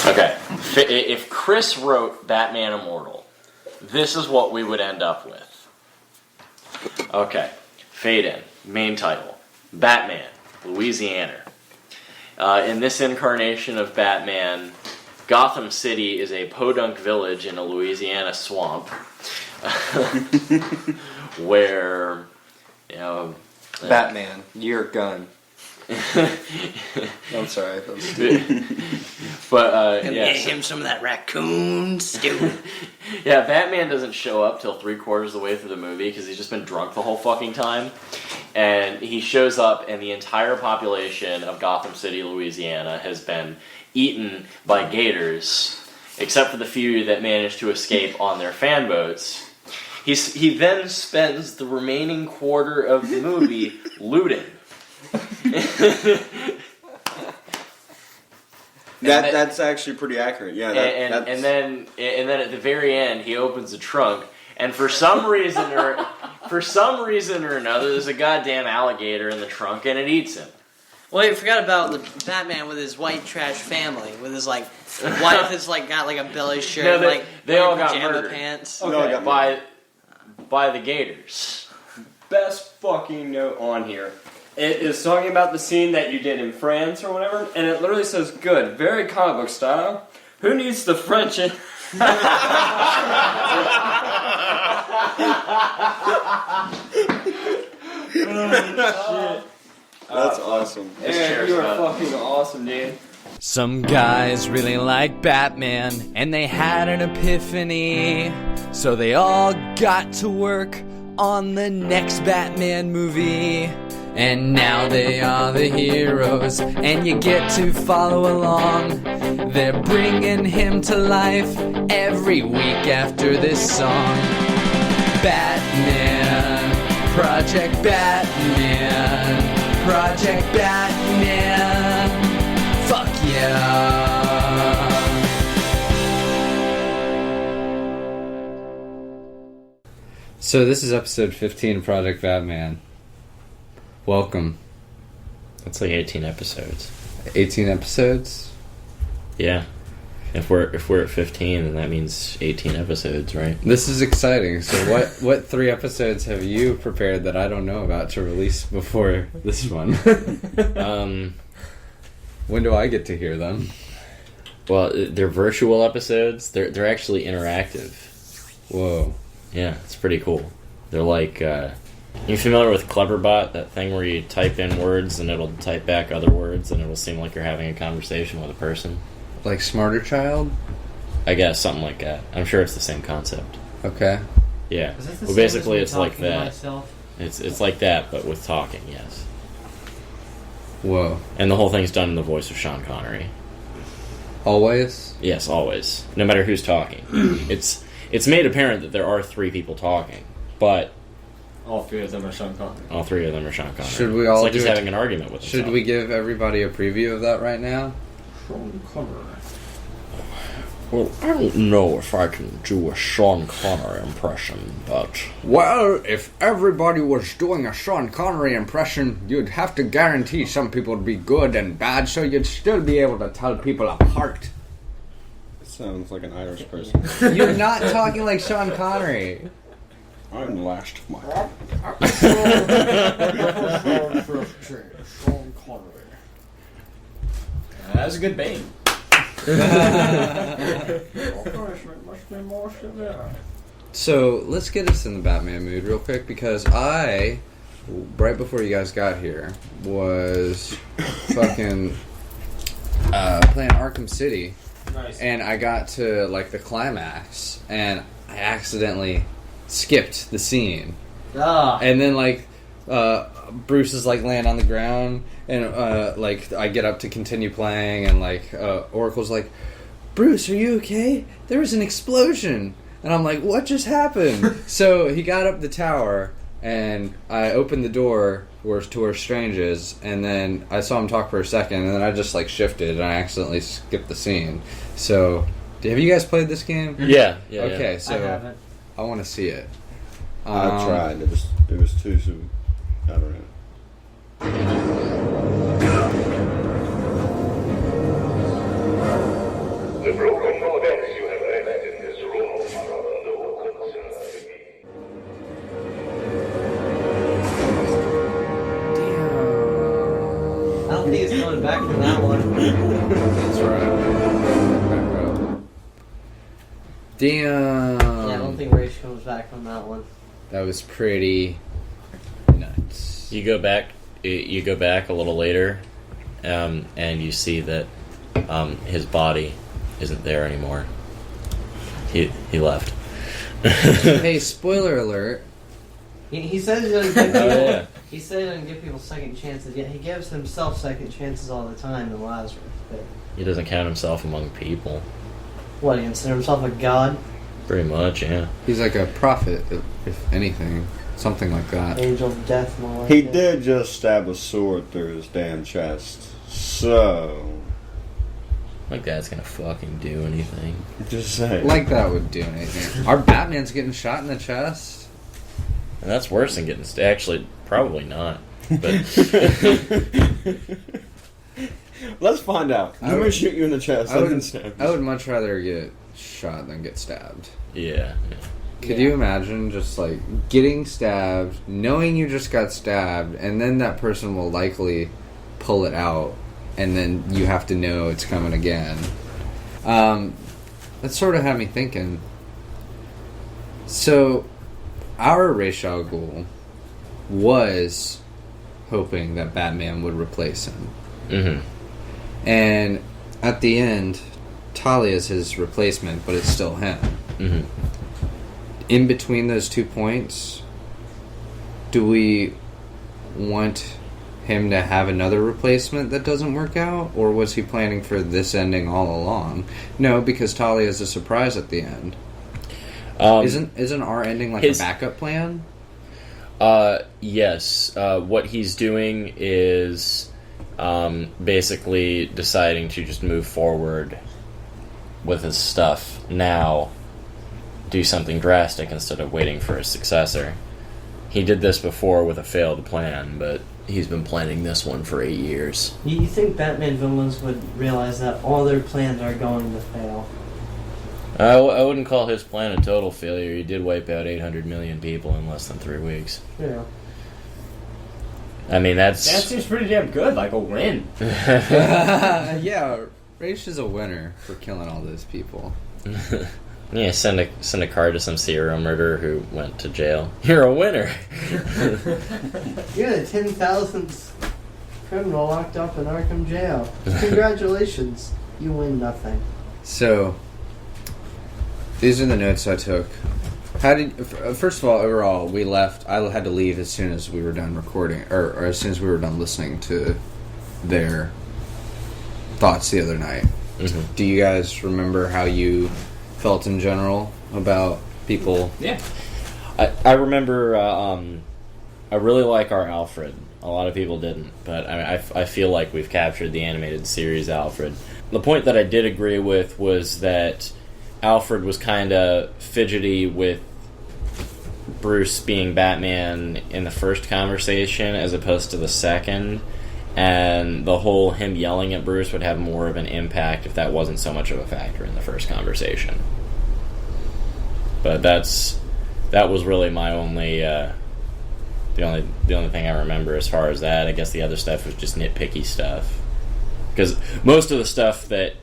Okay, if Chris wrote Batman Immortal, this is what we would end up with. Okay, fade in, main title, Batman, Louisiana. In this incarnation of Batman, Gotham City is a podunk village in a Louisiana swamp, where, you know... Batman, your gun. I'm sorry. But get him some of that raccoon stew. Yeah, Batman doesn't show up till 3/4 of the way through the movie because he's just been drunk the whole fucking time. And he shows up, and the entire population of Gotham City, Louisiana, has been eaten by gators, except for the few that managed to escape on their fan boats. He then spends the remaining quarter of the movie looting. That's actually pretty accurate. Yeah. And then at the very end, he opens the trunk, and for some reason or another, there's a goddamn alligator in the trunk, and it eats him. Well, you forgot about the Batman with his white trash family, with his wife that's got a belly shirt, No, they all got pajama murdered. pants. Okay, by the gators. Best fucking note on here. It is talking about the scene that you did in France or whatever, and it literally says, good, very comic book style. Who needs the French in... Shit. That's awesome. Man, you are fucking awesome, dude. Some guys really like Batman, and they had an epiphany. So they all got to work on the next Batman movie. And now they are the heroes, and you get to follow along. They're bringing him to life every week after this song. Batman, Project Batman, Project Batman, fuck yeah. So this is episode 15 of Project Batman. Welcome. That's like 18 episodes. 18 episodes? Yeah. If we're at 15, then that means 18 episodes, right? This is exciting. So what 3 episodes have you prepared that I don't know about to release before this one? When do I get to hear them? Well, they're virtual episodes. They're actually interactive. Whoa. Yeah, it's pretty cool. They're like... you familiar with Cleverbot, that thing where you type in words and it'll type back other words and it'll seem like you're having a conversation with a person? Like Smarter Child? I guess, something like that. I'm sure it's the same concept. Okay. Yeah. Well, basically it's like that. Myself? It's like that, but with talking, yes. Whoa. And the whole thing's done in the voice of Sean Connery. Always? Yes, always. No matter who's talking. It's made apparent that there are 3 people talking, but... All 3 of them are Sean Connery. All 3 of them are Sean Connery. Should we all it's like he's having an argument with himself. Should we give everybody a preview of that right now? Sean Connery. Well, I don't know if I can do a Sean Connery impression, but... Well, if everybody was doing a Sean Connery impression, you'd have to guarantee some people would be good and bad, so you'd still be able to tell people apart. Sounds like an Irish person. You're not talking like Sean Connery. I'm last of my... Sean Connery. That's a good bait. So, let's get us in the Batman mood real quick, because I, right before you guys got here, was fucking playing Arkham City. Nice. And I got to, the climax, and I accidentally skipped the scene. And then, Bruce is, laying on the ground, and, I get up to continue playing, and, Oracle's like, Bruce, are you okay? There was an explosion. And I'm like, what just happened? So he got up the tower, and I opened the door to where Strange is, and then I saw him talk for a second, and then I just, shifted, and I accidentally skipped the scene. So, have you guys played this game? Yeah. Okay, so I haven't. I want to see it. I tried. It was too soon. I don't know. That's right. Damn. Yeah, I don't think Raish comes back from that one. That was pretty nuts. You go back a little later, and you see that his body isn't there anymore. He left. Hey, spoiler alert. He said he's gonna give people. Yeah. He said he's gonna give people second chances. Yet he gives himself second chances all the time in Lazarus. But He doesn't count himself among people. what? He consider himself a god, Pretty much, yeah. He's like a prophet, if anything. Something like that. angel of death, more like He it. did just stab a sword through his damn chest. So, Like that's gonna fucking do anything. just saying. Like that would do anything. Our Batman's getting shot in the chest. And that's worse than getting actually, probably not. But Let's find out. I'm gonna shoot you in the chest. I then would, stab you. I would much rather get shot than get stabbed. yeah. Could you imagine just like getting stabbed, knowing you just got stabbed, and then that person will likely pull it out, and then you have to know it's coming again? That sort of had me thinking. So, our Ra's al Ghul was hoping that Batman would replace him. Mm-hmm. And at the end, Talia's his replacement, but it's still him. Mm-hmm. In between those 2 points, do we want him to have another replacement that doesn't work out? Or was he planning for this ending all along? No, because Talia's a surprise at the end. Isn't our ending like a backup plan? Yes. What he's doing is basically deciding to just move forward with his stuff now, do something drastic instead of waiting for a successor. He did this before with a failed plan, but he's been planning this one for 8 years. You think Batman villains would realize that all their plans are going to fail? I wouldn't call his plan a total failure. He did wipe out 800 million people in less than 3 weeks. Yeah. I mean, That seems pretty damn good, like a win. Yeah, Ra's is a winner for killing all those people. Yeah, send a card to some serial murderer who went to jail. You're a winner. You're the 10,000th criminal locked up in Arkham jail. Congratulations. You win nothing. So, these are the notes I took. First of all, overall, we left. I had to leave as soon as we were done recording, or as soon as we were done listening to their thoughts the other night. Mm-hmm. Do you guys remember how you felt in general about people? Yeah. I remember. I really like our Alfred. A lot of people didn't, but I feel like we've captured the animated series Alfred. The point that I did agree with was that Alfred was kind of fidgety with Bruce being Batman in the first conversation as opposed to the second, and the whole him yelling at Bruce would have more of an impact if that wasn't so much of a factor in the first conversation. But that was really my only the only thing I remember as far as that. I guess the other stuff was just nitpicky stuff, because most of the stuff that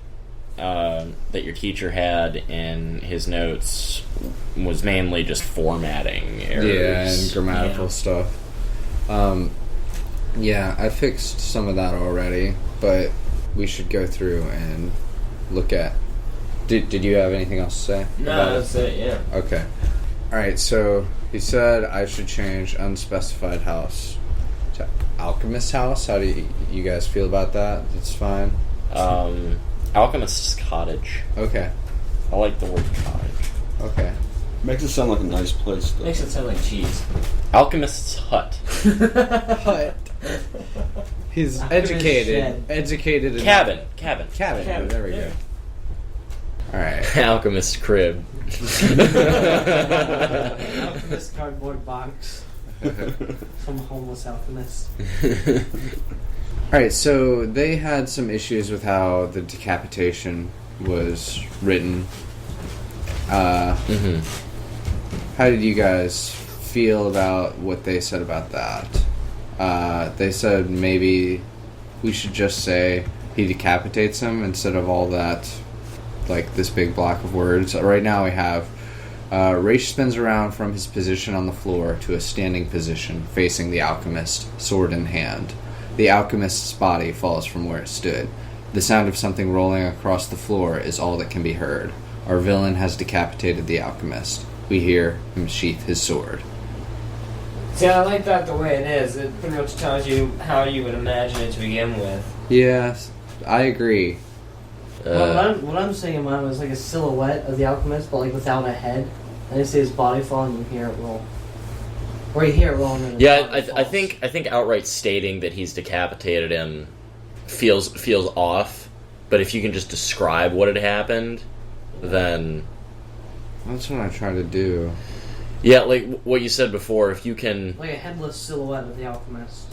your teacher had in his notes was mainly just formatting errors. Yeah, and grammatical stuff. Yeah, I fixed some of that already, but we should go through and look at... Did you have anything else to say? No, that's it, yeah. Okay. Alright, so he said I should change unspecified house to alchemist house. How do you guys feel about that? That's fine. Alchemist's cottage. Okay. I like the word cottage. Okay. Makes it sound like a nice place, though. Makes it sound like cheese. Alchemist's hut. Hut. He's Alchemist educated. shed. Educated. in- Cabin. Cabin. Cabin, There we yeah. go. Alright. Alchemist's crib. Alchemist cardboard box. Some homeless alchemist. Alright, so they had some issues with how the decapitation was written. Mm-hmm. How did you guys feel about what they said about that? They said maybe we should just say he decapitates him instead of all that, like, this big block of words. Right now we have, Raish spins around from his position on the floor to a standing position, facing the alchemist, sword in hand. The alchemist's body falls from where it stood. The sound of something rolling across the floor is all that can be heard. Our villain has decapitated the alchemist. We hear him sheath his sword. See, I like that the way it is. It pretty much tells you how you would imagine it to begin with. Yes, I agree. What I'm seeing in mind was like a silhouette of the alchemist, but like without a head. And you see his body fall, and you hear it roll. Or you hear it roll, and then his body falls. I think outright stating that he's decapitated him feels off. But if you can just describe what had happened, then That's what I try to do. yeah, like what you said before. If you can, Like a headless silhouette of the alchemist.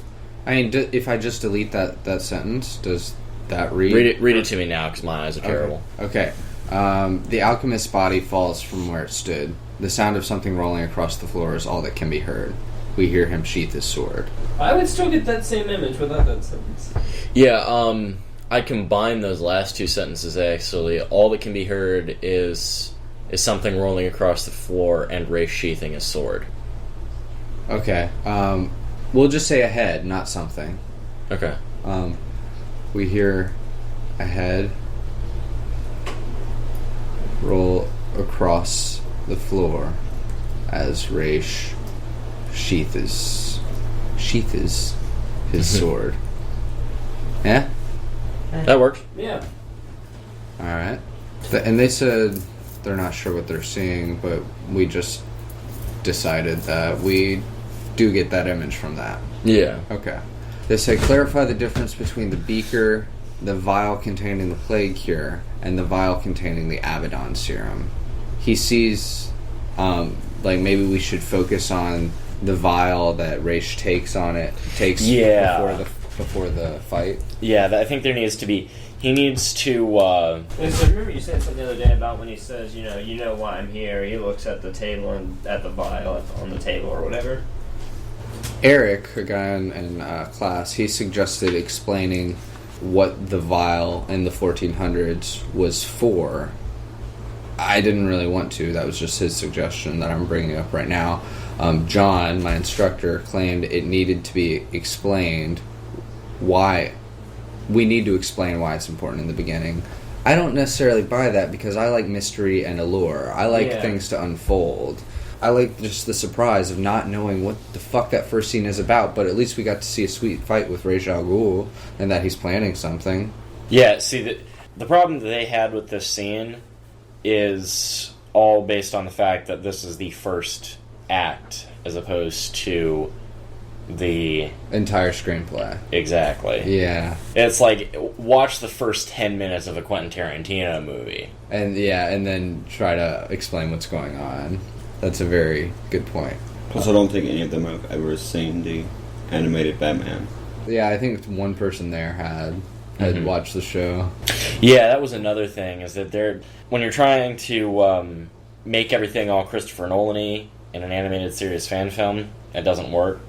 I mean, if I just delete that sentence, does that read? read it to me now, because my eyes are terrible. Okay. The alchemist's body falls from where it stood. The sound of something rolling across the floor is all that can be heard. We hear him sheath his sword. I would still get that same image without that sentence. Yeah, I combine those last two sentences, actually. All that can be heard is something rolling across the floor and Ray sheathing his sword. Okay. We'll just say a head, not something. Okay. We hear a head roll across the floor as Raish sheaths his sword. Yeah? That works. Yeah. Alright. And they said they're not sure what they're seeing, but we just decided that we do get that image from that. Yeah. Okay. They say clarify the difference between the beaker, the vial containing the plague cure, and the vial containing the Abaddon serum. He sees, like maybe we should focus on the vial that Raish takes before the fight. Yeah, I think there needs to be. He needs to. So remember you said something the other day about when he says, you know why I'm here. He looks at the table and at the vial on the table or whatever. Eric, a guy in class, he suggested explaining what the vial in the 1400s was for. I didn't really want to. That was just his suggestion that I'm bringing up right now. John, my instructor, claimed it needed to be explained why. We need to explain why it's important in the beginning. I don't necessarily buy that because I like mystery and allure. I like things to unfold. I like just the surprise of not knowing what the fuck that first scene is about, but at least we got to see a sweet fight with Ra's al Ghul and that he's planning something. Yeah, see, the problem that they had with this scene is all based on the fact that this is the first act as opposed to the entire screenplay. Exactly. Yeah. It's like, watch the first 10 minutes of a Quentin Tarantino movie. And then try to explain what's going on. That's a very good point. Plus, I don't think any of them have ever seen the animated Batman. Yeah, I think one person there had watched the show. Yeah, that was another thing, is that when you're trying to make everything all Christopher Nolan-y in an animated series fan film, it doesn't work.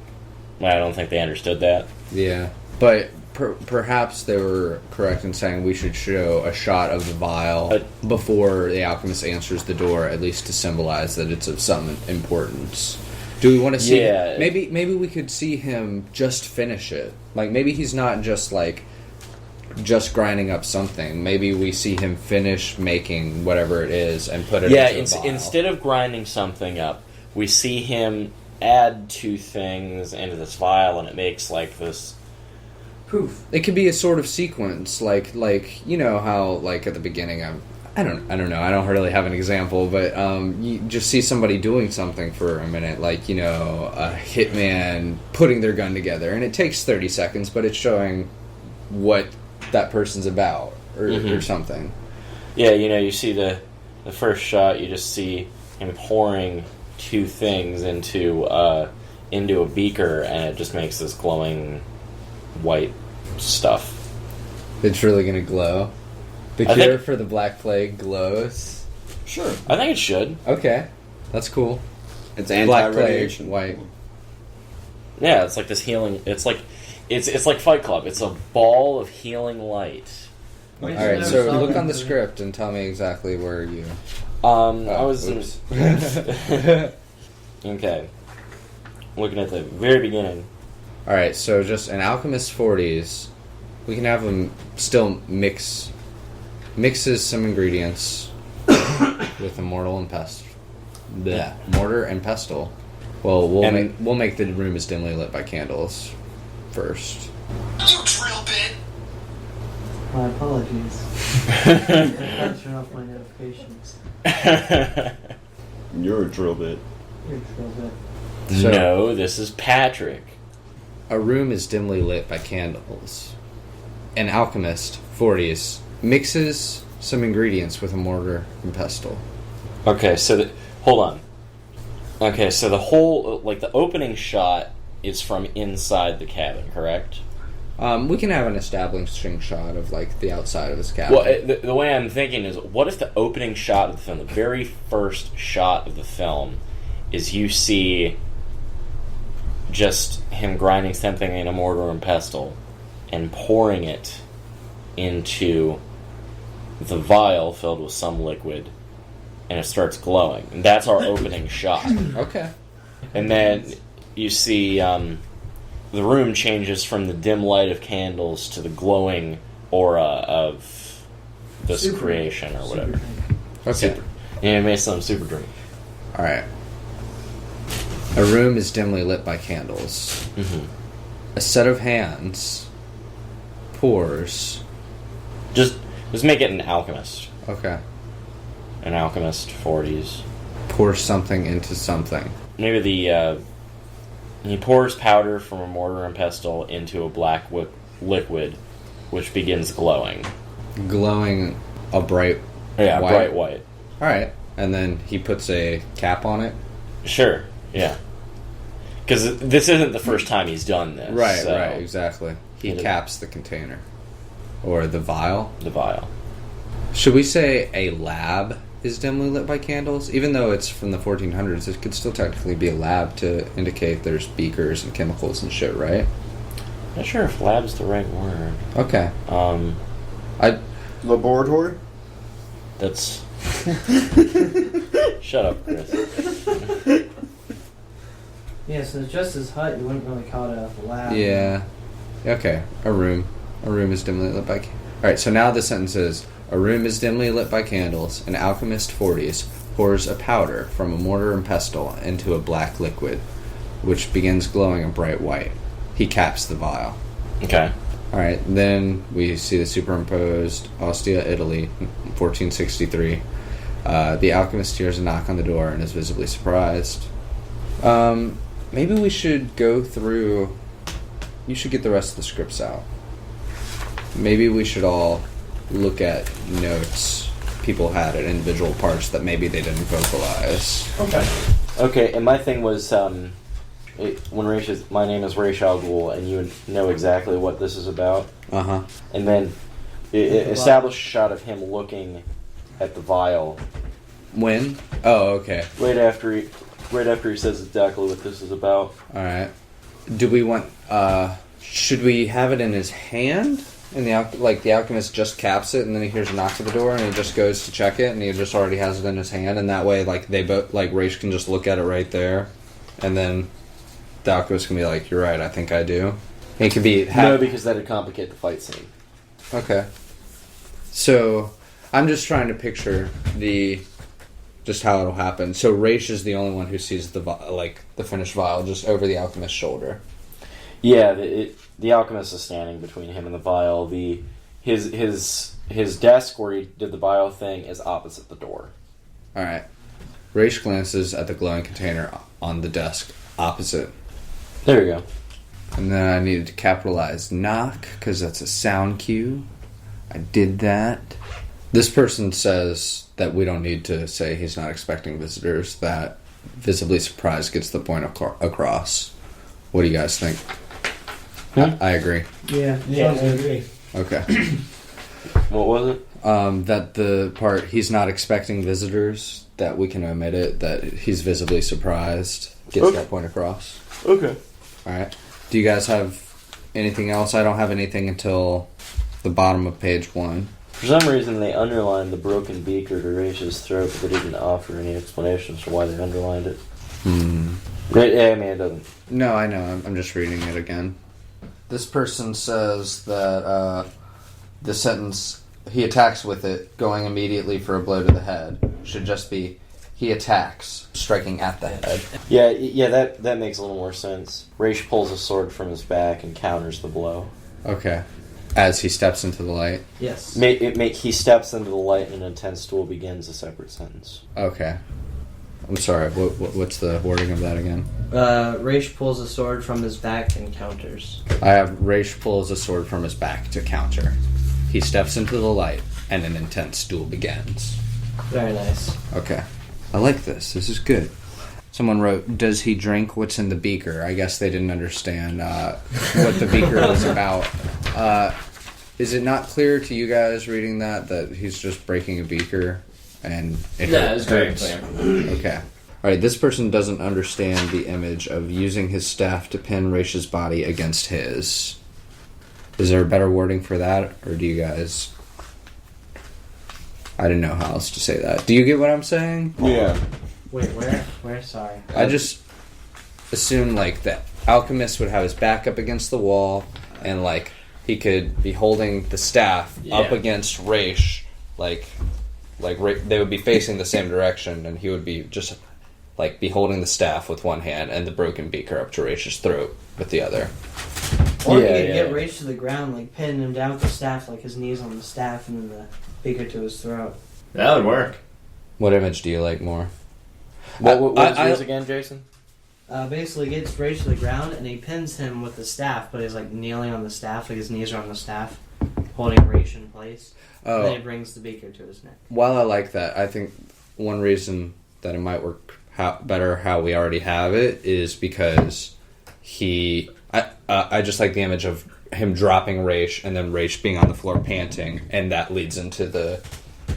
I don't think they understood that. Yeah, but perhaps they were correct in saying we should show a shot of the vial before the alchemist answers the door, at least to symbolize that it's of some importance. Do we want to see? Yeah. Maybe we could see him just finish it. Like maybe he's not just grinding up something. Maybe we see him finish making whatever it is and put it into the vial. Instead of grinding something up, we see him add two things into this vial, and it makes like this Poof. It could be a sort of sequence, like you know how like at the beginning I don't know. I don't really have an example, but you just see somebody doing something for a minute, like a hitman putting their gun together, and it takes 30 seconds, but it's showing what that person's about or something. Yeah, you see the first shot, you just see him pouring two things into a beaker, and it just makes this glowing white stuff. It's really gonna glow. The cure for the Black Plague glows. Sure, I think it should. Okay, that's cool. It's anti-radiation. Black Plague, white. Yeah, it's like this healing. It's It's like Fight Club. It's a ball of healing light. Alright, so look on the script and tell me exactly where you... I was... Okay. Looking at the very beginning. Alright, so just an Alchemist 40s. We can have him still mixes some ingredients with Immortal and Pestle. Yeah, mortar and pestle. Well, we'll make the room as dimly lit by candles first. You drill bit! My apologies. I can't turn off my notifications. You're a drill bit. You're a drill bit. So, no, this is Patrick. A room is dimly lit by candles. An alchemist, 40s, mixes some ingredients with a mortar and pestle. Okay, so hold on. Okay, so the whole, like, the opening shot is from inside the cabin, correct? We can have an establishing shot of, like, the outside of his cabin. Well, the way I'm thinking is, what if the opening shot of the film, the very first shot of the film, is you see just him grinding something in a mortar and pestle and pouring it into the vial filled with some liquid, and it starts glowing. And that's our opening shot. Okay. And then you see the room changes from the dim light of candles to the glowing aura of this creation or whatever. Okay. Yeah, it makes some super drink. Alright. A room is dimly lit by candles. Mm-hmm. A set of hands pours. Just make it an alchemist. Okay. An alchemist 40s. Pours something into something. Maybe he pours powder from a mortar and pestle into a black liquid, which begins glowing. Glowing a bright Yeah, white. bright white. Alright. And then he puts a cap on it. Sure, yeah. Because this isn't the first time he's done this. Right, so right, exactly. He It is- caps the container. Or the vial. The vial. Should we say a lab is dimly lit by candles? Even though it's from the 1400s, it could still technically be a lab to indicate there's beakers and chemicals and shit, right? Not sure if lab's the right word. Okay. Laboratory? That's... Shut up, Chris. Yeah, so just as hut, you wouldn't really call it a lab. Yeah. Okay. A room. A room is dimly lit by... Alright, so now the sentence is, a room is dimly lit by candles. An alchemist 40s pours a powder from a mortar and pestle into a black liquid, which begins glowing a bright white. He caps the vial. Okay. Alright, then we see the superimposed Ostia, Italy, 1463. The alchemist hears a knock on the door and is visibly surprised. Maybe we should go through... You should get the rest of the scripts out. Maybe we should all look at notes people had at individual parts that maybe they didn't vocalize. Okay, and my thing was, when my name is Ra's al Ghul, and you would know exactly what this is about. Uh-huh. And then establish a shot of him looking at the vial. When? Oh, okay. Right after he says exactly what this is about. Alright. Do we want... should we have it in his hand? And the alchemist just caps it, and then he hears a knock at the door, and he just goes to check it, and he just already has it in his hand, and that way, like, they both, like, Ra's can just look at it right there, and then the alchemist can be like, you're right, I think I do. And it could be... No, because that'd complicate the fight scene. Okay. So, I'm just trying to picture just how it'll happen. So, Ra's is the only one who sees the finished vial just over the alchemist's shoulder. Yeah, the alchemist is standing between him and the vial. His desk where he did the vial thing is opposite the door. Alright. Ra's glances at the glowing container on the desk opposite. There you go. And then I needed to capitalize knock, because that's a sound cue. I did that. This person says that we don't need to say he's not expecting visitors, that visibly surprised gets the point across. What do you guys think? I agree. Yeah, Yeah, I sounds good. agree. Okay. What was it? That the part, he's not expecting visitors, that we can omit it, that he's visibly surprised, gets that point across. Okay. Alright. Do you guys have anything else? I don't have anything until the bottom of page 1. For some reason, they underlined the broken beaker to Raish's throat, but they didn't offer any explanations for why they underlined it. Right, yeah, I mean, it doesn't. No, I know. I'm just reading it again. This person says that the sentence, he attacks with it, going immediately for a blow to the head, should just be, he attacks, striking at the head. Yeah, that makes a little more sense. Raish pulls a sword from his back and counters the blow. Okay. As he steps into the light? Yes. He steps into the light and an intense duel begins, a separate sentence. Okay. I'm sorry, what's the wording of that again? Raish pulls a sword from his back and counters. I have Raish pulls a sword from his back to counter. He steps into the light, and an intense duel begins. Very nice. Okay. I like this. This is good. Someone wrote, does he drink what's in the beaker? I guess they didn't understand what the beaker was about. Is it not clear to you guys reading that he's just breaking a beaker? And it's very clear. Okay. Alright, this person doesn't understand the image of using his staff to pin Raish's body against his. Is there a better wording for that? Or do you guys... I didn't know how else to say that. Do you get what I'm saying? Yeah. Wait, where? Where? Sorry. I just assumed, like, that Alchemist would have his back up against the wall, and, like, he could be holding the staff up against Raish, like they would be facing the same direction, and he would be just, like, be holding the staff with one hand and the broken beaker up to Raish's throat with the other. Or you could get Raish to the ground, like, pin him down with the staff, like his knees on the staff, and then the beaker to his throat. That would work. What image do you like more? What's yours again, Jason? Basically gets Raish to the ground, and he pins him with the staff, but he's, like, kneeling on the staff, like his knees are on the staff, holding Raish in place. Oh. And then he brings the beaker to his neck. While I like that, I think one reason that it might work better how we already have it is because I just like the image of him dropping Raish and then Raish being on the floor panting, and that leads into the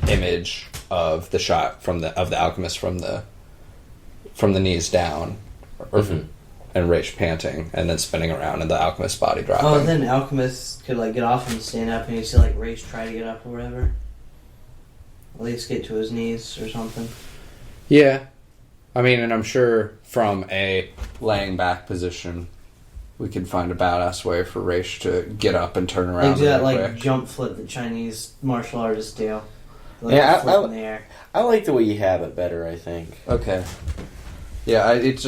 image of the shot of the Alchemist from the knees down, and Raish panting and then spinning around and the Alchemist's body dropping. Oh, and then Alchemist could, like, get off and stand up, and you see, like, Raish try to get up or whatever. At least get to his knees or something. Yeah. I mean, and I'm sure from a laying back position, we could find a badass way for Raish to get up and turn around. They do that, like, quick jump flip that Chinese martial artists do. Like, Yeah, flip in the air. I like the way you have it better, I think. Okay. Yeah, it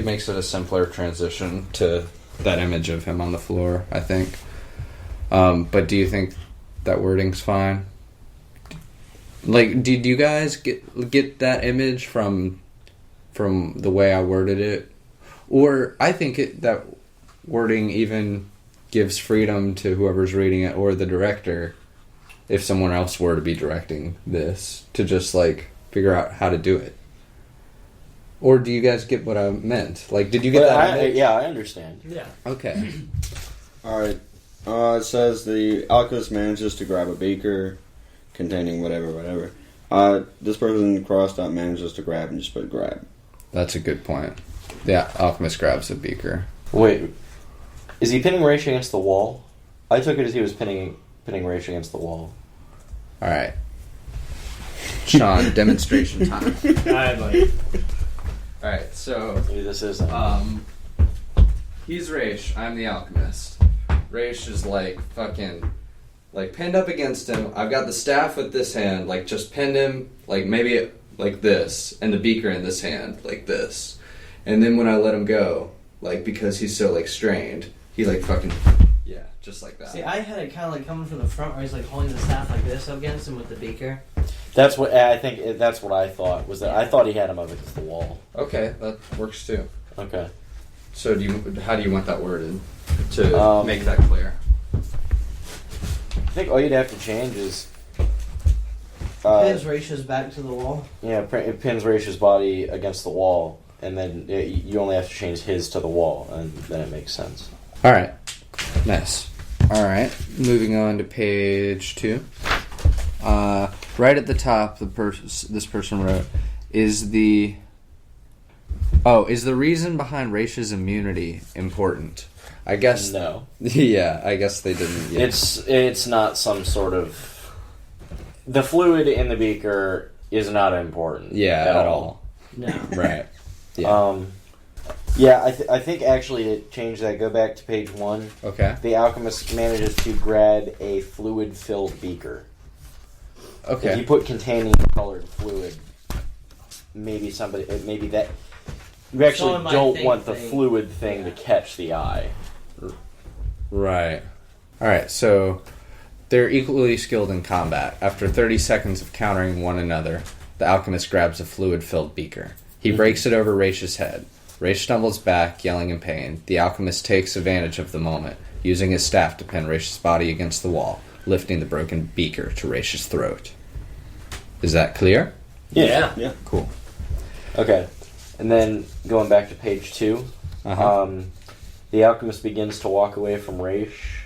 makes it a simpler transition to that image of him on the floor, I think. But do you think that wording's fine? Like, did you guys get that image from the way I worded it? Or I think that wording even gives freedom to whoever's reading it or the director, if someone else were to be directing this, to just, like, figure out how to do it. Or do you guys get what I meant? Like, did you get that? Yeah, I understand. Yeah. Okay. Alright. It says the alchemist manages to grab a beaker containing whatever. This person crossed out manages to grab and just put grab. That's a good point. Yeah, Alchemist grabs a beaker. Wait, is he pinning Raish against the wall? I took it as he was pinning Raish against the wall. Alright. Sean, demonstration time. Alright, buddy. Alright, so... Maybe this is... he's Raish, I'm the Alchemist. Raish is, like, fucking... like, pinned up against him. I've got the staff with this hand, like, just pinned him, like, maybe like this, and the beaker in this hand, like this. And then when I let him go, like, because he's so, like, strained, he, like, fucking... yeah, just like that. See, I had it kind of, like, coming from the front where he's, like, holding the staff like this up against him with the beaker. That's what I think. That's what I thought. Was that I thought he had him up against the wall. Okay, that works too. Okay. So how do you want that worded to make that clear? I think all you'd have to change is... Pins Raish's back to the wall. Yeah, it pins Raish's body against the wall, and then you only have to change his to the wall, and then it makes sense. Alright. Nice. Alright, moving on to page 2. Right at the top, this person wrote, is the Oh, is the reason behind Raish's immunity important? I guess No. Yeah, I guess they didn't. Yeah. It's not some sort of... The fluid in the beaker is not important. Yeah, at at all. No. Right. Yeah. Yeah, I think actually to change that, go back to page 1. Okay. The alchemist manages to grab a fluid-filled beaker. Okay. If you put containing colored fluid, maybe that... You actually Someone might don't think want the they- fluid thing to catch the eye. Right. Alright, so they're equally skilled in combat. After 30 seconds of countering one another, the alchemist grabs a fluid-filled beaker. He breaks it over Raish's head. Raish stumbles back, yelling in pain. The alchemist takes advantage of the moment, using his staff to pin Raish's body against the wall, lifting the broken beaker to Raish's throat. Is that clear? Yeah. Cool. Okay. And then, going back to page 2, the alchemist begins to walk away from Raish.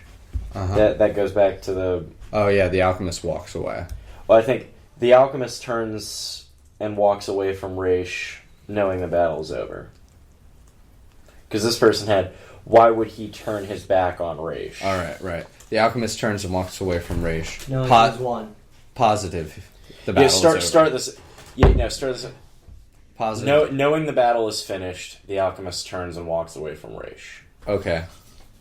That goes back to the... Oh yeah, the alchemist walks away. Well, I think the alchemist turns and walks away from Raish, knowing the battle's over. Because this person had... Why would he turn his back on Raish? Alright, right. The alchemist turns and walks away from Raish. No, he's one. Positive. The Yeah, battle is over. start this... Yeah, no, start this... Positive. Knowing the battle is finished, the alchemist turns and walks away from Raish. Okay.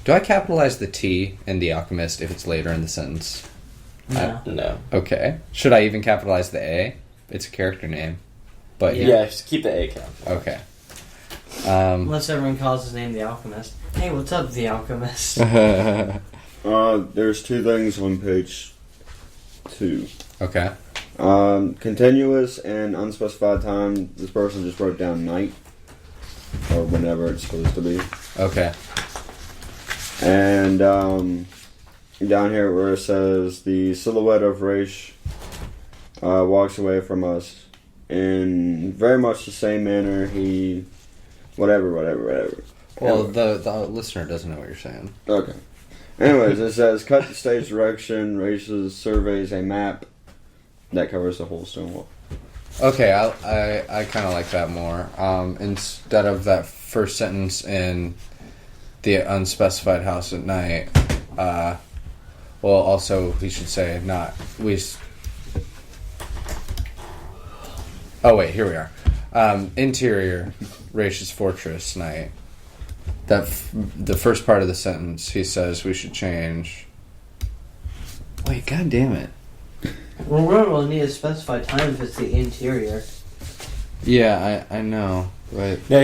Do I capitalize the T in the alchemist if it's later in the sentence? No. No. Okay. Should I even capitalize the A? It's a character name. But Yeah, just keep the A count. Okay. Unless everyone calls his name the Alchemist. Hey, what's up, the Alchemist? There's 2 things on page 2. Okay. Continuous and unspecified time. This person just wrote down night, or whenever it's supposed to be. Okay. And down here where it says the silhouette of Raish walks away from us in very much the same manner he... Whatever. Well, the listener doesn't know what you're saying. Okay. Anyways, it says, cut the stage direction. Raish surveys a map that covers the whole stone wall. Okay, I kind of like that more. Instead of that first sentence in the unspecified house at night, well, also we should say not we. Oh wait, here we are. Interior, Raish's fortress night. The first part of the sentence, he says we should change. Wait, god damn it. Well, we're going to need a specified time if it's the interior. Yeah, I know, right? No,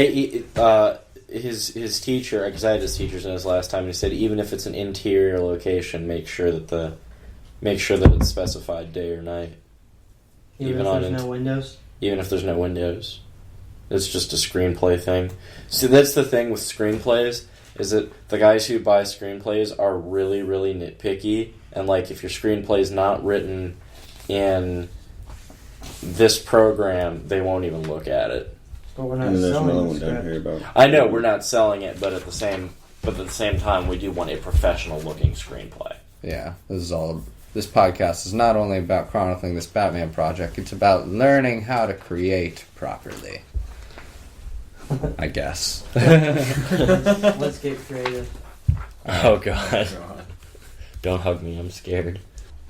his teacher, because I had his teacher's notes last time, and he said even if it's an interior location, make sure that it's specified day or night. Even if there's no windows? Even if there's no windows. It's just a screenplay thing. See, that's the thing with screenplays, is that the guys who buy screenplays are really, really nitpicky, and like if your screenplay's not written in this program, they won't even look at it. But we're not And there's selling another the one down script. here about... I know we're not selling it, but at the same time, we do want a professional-looking screenplay. Yeah, this podcast is not only about chronicling this Batman project, it's about learning how to create properly. I guess. Let's get creative. Oh God! Don't hug me. I'm scared.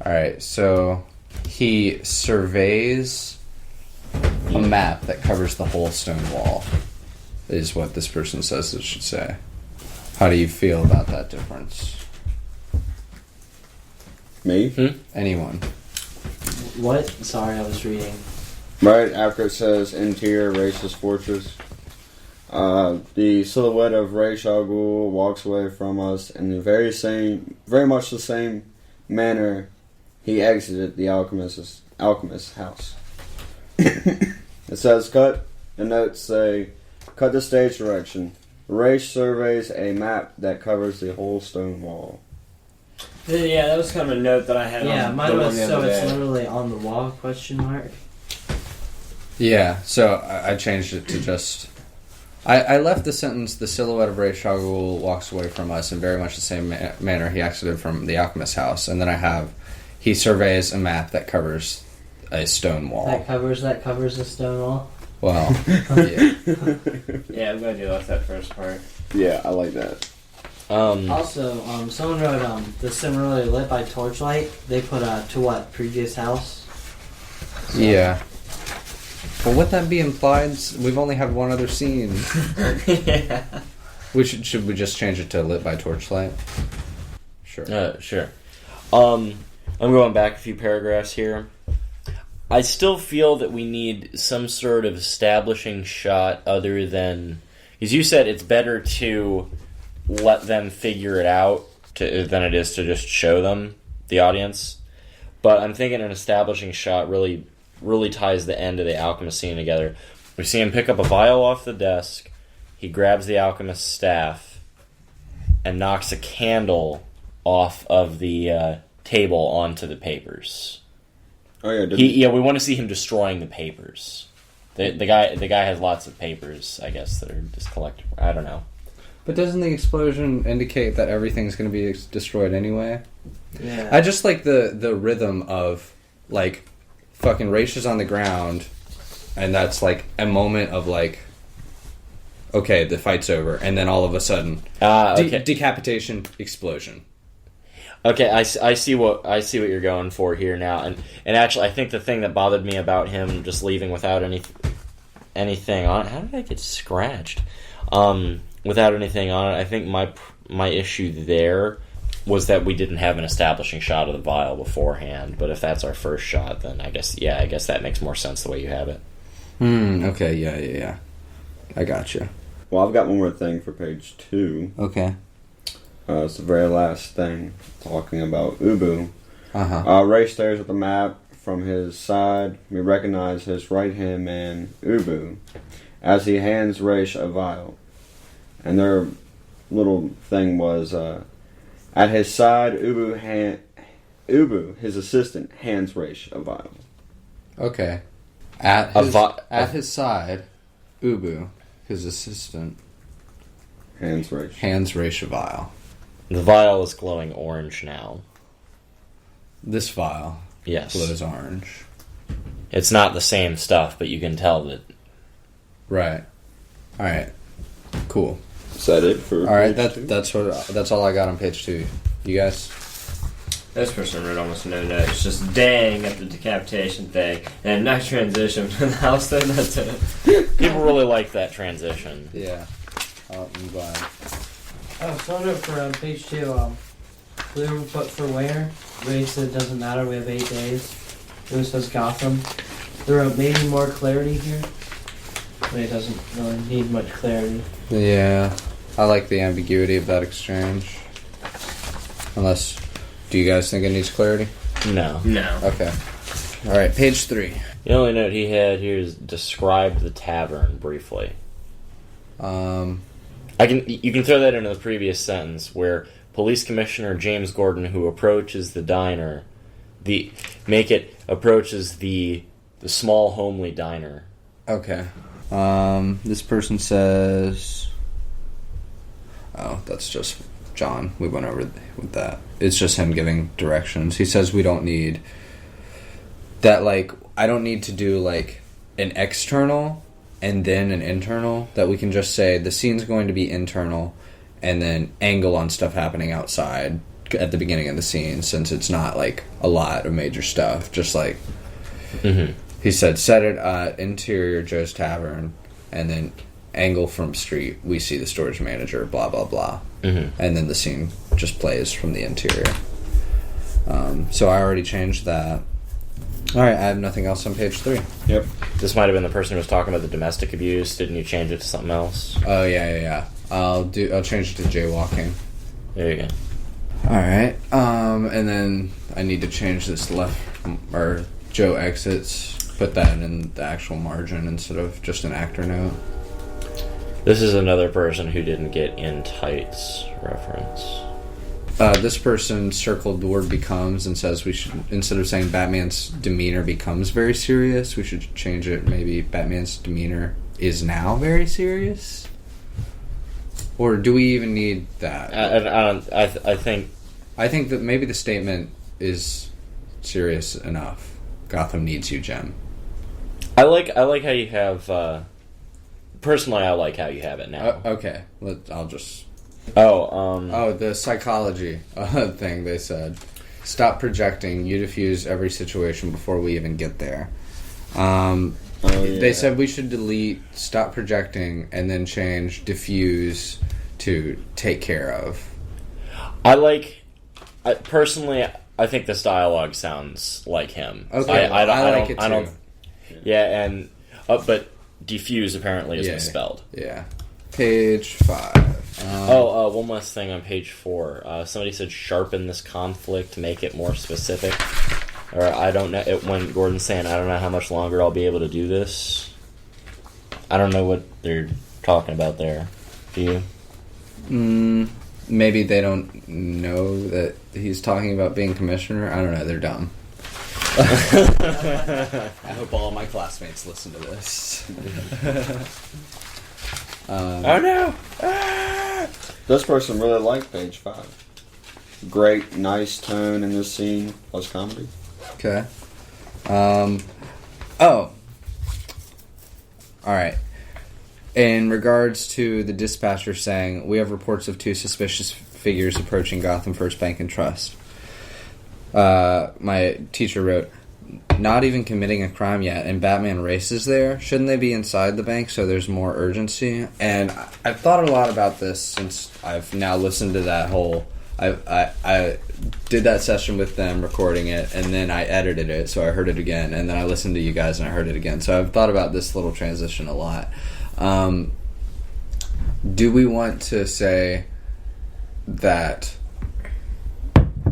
Alright, so he surveys a map that covers the whole stone wall, is what this person says it should say. How do you feel about that difference? Me? Anyone? What? Sorry, I was reading. Right after it says interior Raish's fortress, the silhouette of Raish Al Ghul walks away from us in the very much the same manner he exited the alchemist's house. It says cut. The notes say, cut the stage direction. Raish surveys a map that covers the whole stone wall. Yeah, that was kind of a note that I had. Yeah, on mine the was one the so other it's day. literally on the wall, question mark. Yeah, so I changed it to just... I left the sentence, the silhouette of Raish Al Ghul walks away from us in very much the same manner he exited from the alchemist's house. And then I have, he surveys a map that covers a stone wall. That covers the stone wall. Well, yeah. Yeah, I'm glad you left that first part. Yeah, I like that. Also, someone wrote the similarly lit by torchlight. They put to what previous house. So, Yeah. Well, what that be implied? We've only had one other scene. Yeah. Should we just change it to lit by torchlight? Sure. Sure. I'm going back a few paragraphs here. I still feel that we need some sort of establishing shot other than... Because you said it's better to let them figure it out than it is to just show them, the audience. But I'm thinking an establishing shot really ties the end of the alchemist scene together. We see him pick up a vial off the desk. He grabs the alchemist's staff and knocks a candle off of the table onto the papers. Oh yeah, we want to see him destroying the papers. The guy has lots of papers, I guess, that are just collected. I don't know. But doesn't the explosion indicate that everything's going to be destroyed anyway? Yeah. I just like the rhythm of, like, fucking Raish is on the ground, and that's, like, a moment of, like, okay, the fight's over, and then all of a sudden, decapitation, explosion. Okay, I see what you're going for here now, and actually, I think the thing that bothered me about him just leaving without anything on it. How did I get scratched? Without anything on it, I think my issue there was that we didn't have an establishing shot of the vial beforehand. But if that's our first shot, then I guess that makes more sense the way you have it. Okay, yeah. I gotcha. Well, I've got one more thing for page 2. Okay. It's the very last thing, talking about Ubu. Uh-huh. Ray stares at the map from his side. We recognize his right-hand man, Ubu, as he hands Raish a vial. And their little thing was, at his side, Ubu, his assistant, hands Raish a vial. Okay. At his side, Ubu, his assistant, hands Raish a vial. The vial is glowing orange now. This vial Yes. glows orange. It's not the same stuff, but you can tell that... Right. Alright. Cool. Is that it for Alright, page 2? that's all I got on page 2. You guys? This person wrote almost no notes, just dang at the decapitation thing, and nice transition from the house thing, that's it. People really like that transition. Yeah. I'm glad. Oh, so note for page 2, Blue put for where? Ray said it doesn't matter, we have 8 days. Blue says Gotham. There are maybe more clarity here. But it doesn't really need much clarity. Yeah. I like the ambiguity of that exchange. Unless, do you guys think it needs clarity? No. No. Okay. Alright, page 3. The only note he had here is describe the tavern briefly. You can throw that into the previous sentence where Police Commissioner James Gordon, who approaches the diner, approaches the small homely diner. Okay. This person says... Oh, that's just John. We went over with that. It's just him giving directions. He says we don't need... That, like, I don't need to do, like, an external and then an internal. That we can just say the scene's going to be internal and then angle on stuff happening outside at the beginning of the scene, since it's not, like, a lot of major stuff. Just, like... Mm-hmm. He said, set it at interior Joe's Tavern, and then angle from street, we see the storage manager, blah, blah, blah. Mm-hmm. And then the scene just plays from the interior. So I already changed that. Alright, I have nothing else on page 3. Yep. This might have been the person who was talking about the domestic abuse. Didn't you change it to something else? Oh, yeah. I'll change it to jaywalking. There you go. Alright, and then I need to change this or Joe exits. Put that in the actual margin instead of just an actor note. This is another person who didn't get in tights reference. This person circled the word becomes and says we should, instead of saying Batman's demeanor becomes very serious, we should change it. Maybe Batman's demeanor is now very serious? Or do we even need that? I think that maybe the statement is serious enough. Gotham needs you, Jem. I like how you have. Personally, I like how you have it now. Okay, I'll just. Oh, the psychology thing they said. Stop projecting. You diffuse every situation before we even get there. They said we should delete, stop projecting, and then change diffuse to take care of. Personally, I think this dialogue sounds like him. Okay, I like it too. I don't. Yeah, and but diffuse apparently is misspelled. Yeah. Page 5. One last thing on page 4. Somebody said sharpen this conflict, make it more specific. Or I don't know, when Gordon's saying, I don't know how much longer I'll be able to do this. I don't know what they're talking about there. Do you? Maybe they don't know that he's talking about being commissioner. I don't know, they're dumb. I hope all my classmates listen to this. Oh no! This person really liked page 5. Great, nice tone in this scene, plus comedy. Okay. Alright. In regards to the dispatcher saying, we have reports of 2 suspicious figures approaching Gotham First Bank and Trust. My teacher wrote, not even committing a crime yet, and Batman races there. Shouldn't they be inside the bank so there's more urgency? And I've thought a lot about this since I've now listened to that whole... I did that session with them, recording it, and then I edited it, so I heard it again, and then I listened to you guys and I heard it again. So I've thought about this little transition a lot. Do we want to say that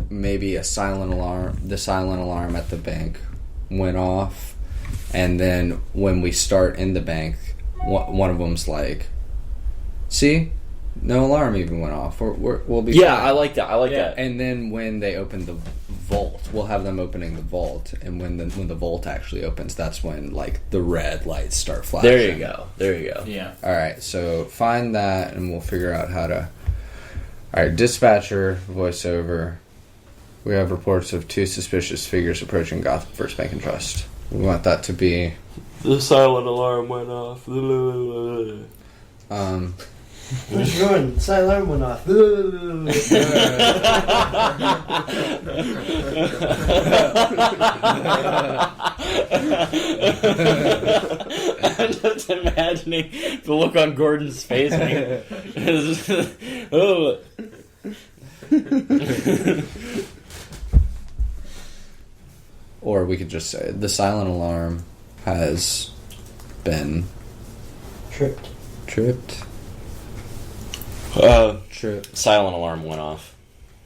maybe the silent alarm at the bank went off, and then when we start in the bank, one of them's like, see? No alarm even went off. We'll be fine. I like that. I like that. And then when they open the vault, we'll have them opening the vault. And when the vault actually opens, that's when like the red lights start flashing. There you go. Yeah. All right. So find that, and we'll figure out how to. All right. Dispatcher voiceover. We have reports of 2 suspicious figures approaching Gotham First Bank and Trust. We want that to be. The silent alarm went off. Where's Jordan? The silent alarm went off. I'm just imagining the look on Gordon's face. Oh. Or we could just say the silent alarm has been Tripped. tripped. Silent alarm went off.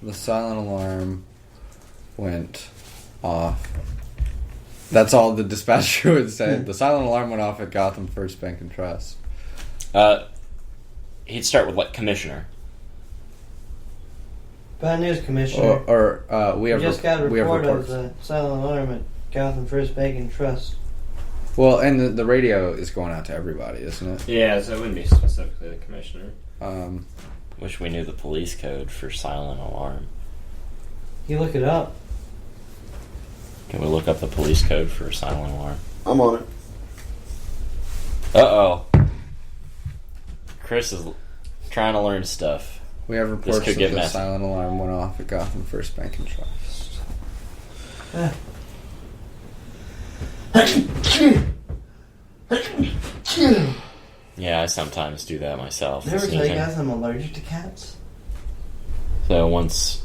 The silent alarm went off. That's all the dispatcher would say. The silent alarm went off at Gotham First Bank and Trust. He'd start with like commissioner. Bad news, Commissioner. We just got a report of reports. the silent alarm at Gotham First Bank and Trust. Well, and the radio is going out to everybody, isn't it? Yeah, so it wouldn't be specifically the commissioner. Wish we knew the police code for silent alarm. You look it up. Can we look up the police code for silent alarm? I'm on it. Uh-oh. Chris is trying to learn stuff. We have reports could that get the messy. silent alarm went off at Gotham First Bank and Trust. Yeah, I sometimes do that myself. Never tell you sneezing. guys I'm allergic to cats? So once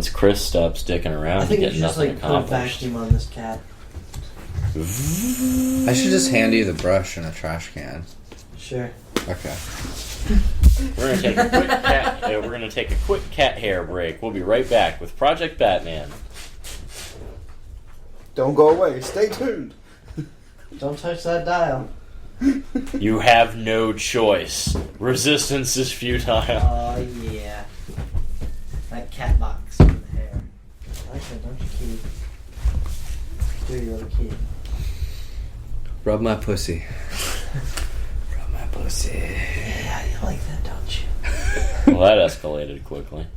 Chris stops dicking around, I think you you get should just nothing like put a accomplished. vacuum on this cat. I should just hand you the brush and a trash can. Sure. Okay. We're gonna take a quick cat hair break. We'll be right back with Project Batman. Don't go away. Stay tuned. Don't touch that dial. You have no choice. Resistance is futile. Oh, yeah. That cat box with the hair. I like that, don't you, kitty? Do your little kitty. Rub my pussy. Rub my pussy. Yeah, you like that, don't you? Well, that escalated quickly.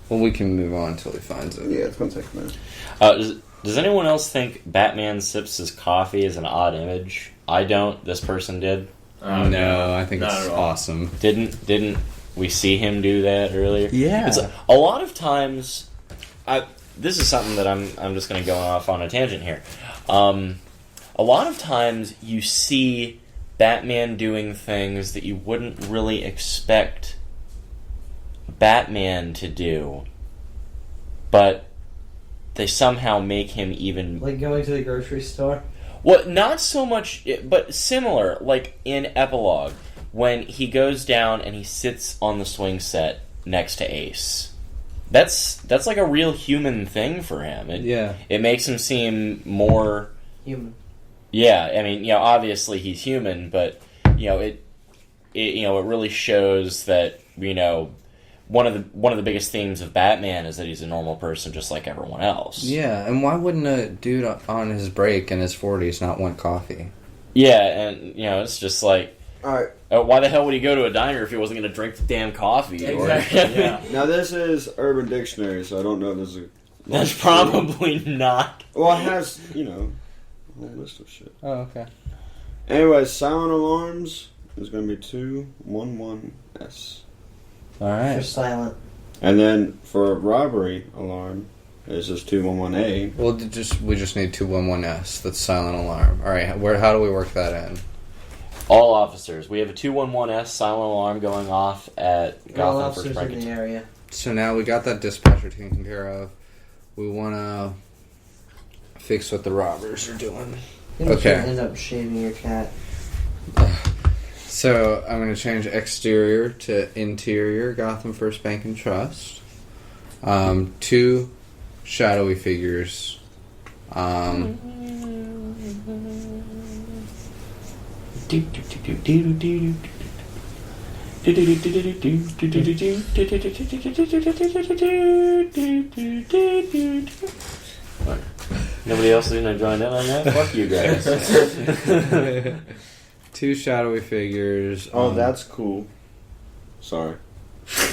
Well, we can move on until he finds it. Yeah, it's going to take a minute. Does anyone else think Batman sips his coffee is an odd image? I don't. This person did. No, I think Not it's at all. awesome. Didn't we see him do that earlier? Yeah. It's a lot of times. This is something that I'm just going to go off on a tangent here. A lot of times you see Batman doing things that you wouldn't really expect Batman to do, but they somehow make him even... Like going to the grocery store. Well, not so much, but similar, like in Epilogue, when he goes down and he sits on the swing set next to Ace. That's like a real human thing for him. It makes him seem more... Human. Yeah, I mean, obviously he's human, but, it really shows that, one of the biggest themes of Batman is that he's a normal person just like everyone else. Yeah, and why wouldn't a dude on his break in his 40s not want coffee? Yeah, and, it's just like, Alright, why the hell would he go to a diner if he wasn't going to drink the damn coffee? Exactly. Yeah. now this is Urban Dictionary, so I don't know if there's a... That's probably not. Well, it has, a whole list of shit. Oh, okay. Anyway, silent alarms is going to be 211S. All They're right. silent. And then for robbery alarm, it's just 211A. Well, we just need 211S. That's silent alarm. All right. How do we work that in? All officers. We have a 211S silent alarm going off at All Gotham First officers in the Break. area. So now we got that dispatcher taken care of. We want to fix what the robbers are doing. You Okay. End up shaving your cat. So I'm going to change exterior to interior Gotham First Bank and Trust. 2 shadowy figures. Nobody else is going to join in on that? Fuck you guys. 2 shadowy figures. Oh, that's cool. Sorry.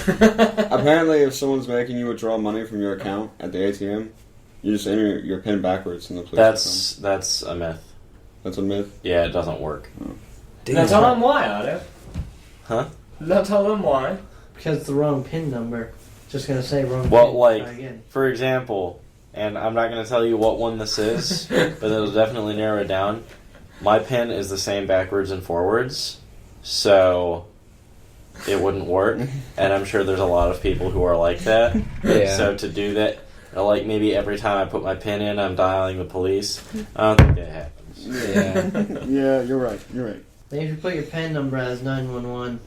Apparently, if someone's making you withdraw money from your account at the ATM, you just enter your PIN backwards and the police That's a myth. That's a myth? Yeah, it doesn't work. Now tell them why, Otto. Huh? Now tell them why. Because it's the wrong PIN number. Just gonna say wrong Well, PIN. like, Try again. for example, and I'm not going to tell you what one this is, but it'll definitely narrow it down. My PIN is the same backwards and forwards, so it wouldn't work. And I'm sure there's a lot of people who are like that. Yeah. So to do that, like maybe every time I put my PIN in, I'm dialing the police. I don't think that happens. Yeah. Yeah, you're right. You're right. Maybe if you put your PIN number as 911.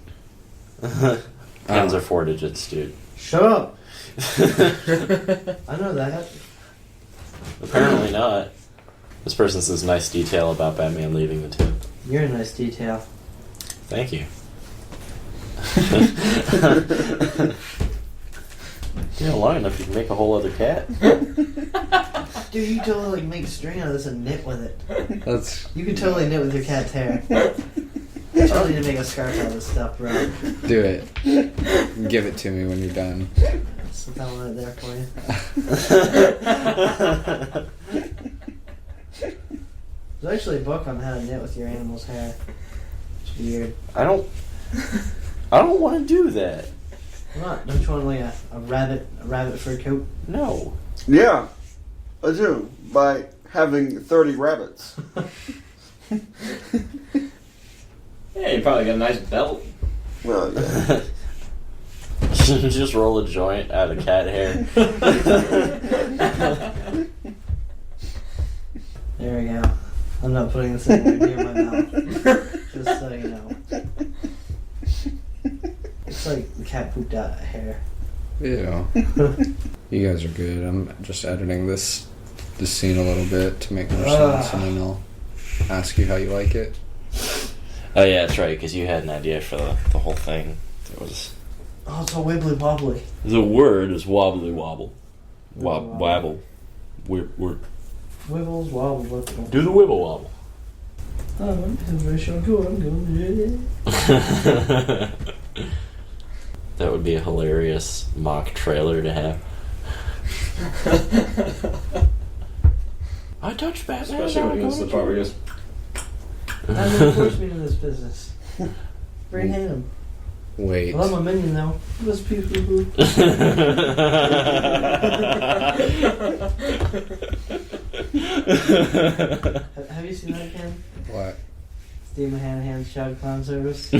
Pins are 4 digits, dude. Shut up! I know that. Apparently not. This person says nice detail about Batman leaving the tube. You're a nice detail. Thank you. Yeah, long enough you can make a whole other cat. Dude, you totally make string out of this and knit with it. Let's You can totally knit with your cat's hair. You totally need to make a scarf out of this stuff, bro. do it. Give it to me when you're done. So tell it there for you. There's actually a book on how to knit with your animal's hair. It's weird. I don't want to do that. Come on, don't you want like a rabbit fur coat? No. Yeah, I do. By having 30 rabbits. Yeah, you probably got a nice belt. Well, yeah. You just roll a joint out of cat hair. There we go. I'm not putting this anywhere near my mouth. Just so you know. It's like the cat pooped out hair. Ew. You guys are good. I'm just editing this scene a little bit to make more sense, and then I'll ask you how you like it. Oh yeah, that's right. Because you had an idea for the whole thing. It was Oh, it's all wibbly wobbly. the word is wobbly wobble, Wobble. wabble. We're Wibbles, wobbles, what's it? do the wibble wobble. I'm very sure I'm going to do it. That would be a hilarious mock trailer to have. I touched Batman. Especially when he gets to the part where he goes, That didn't force me to this business. Bring him. Wait. I love my minion though. Let's pee poo poo. Have you seen that, Ken? What? Steve Mahanahan's Child Clown Service?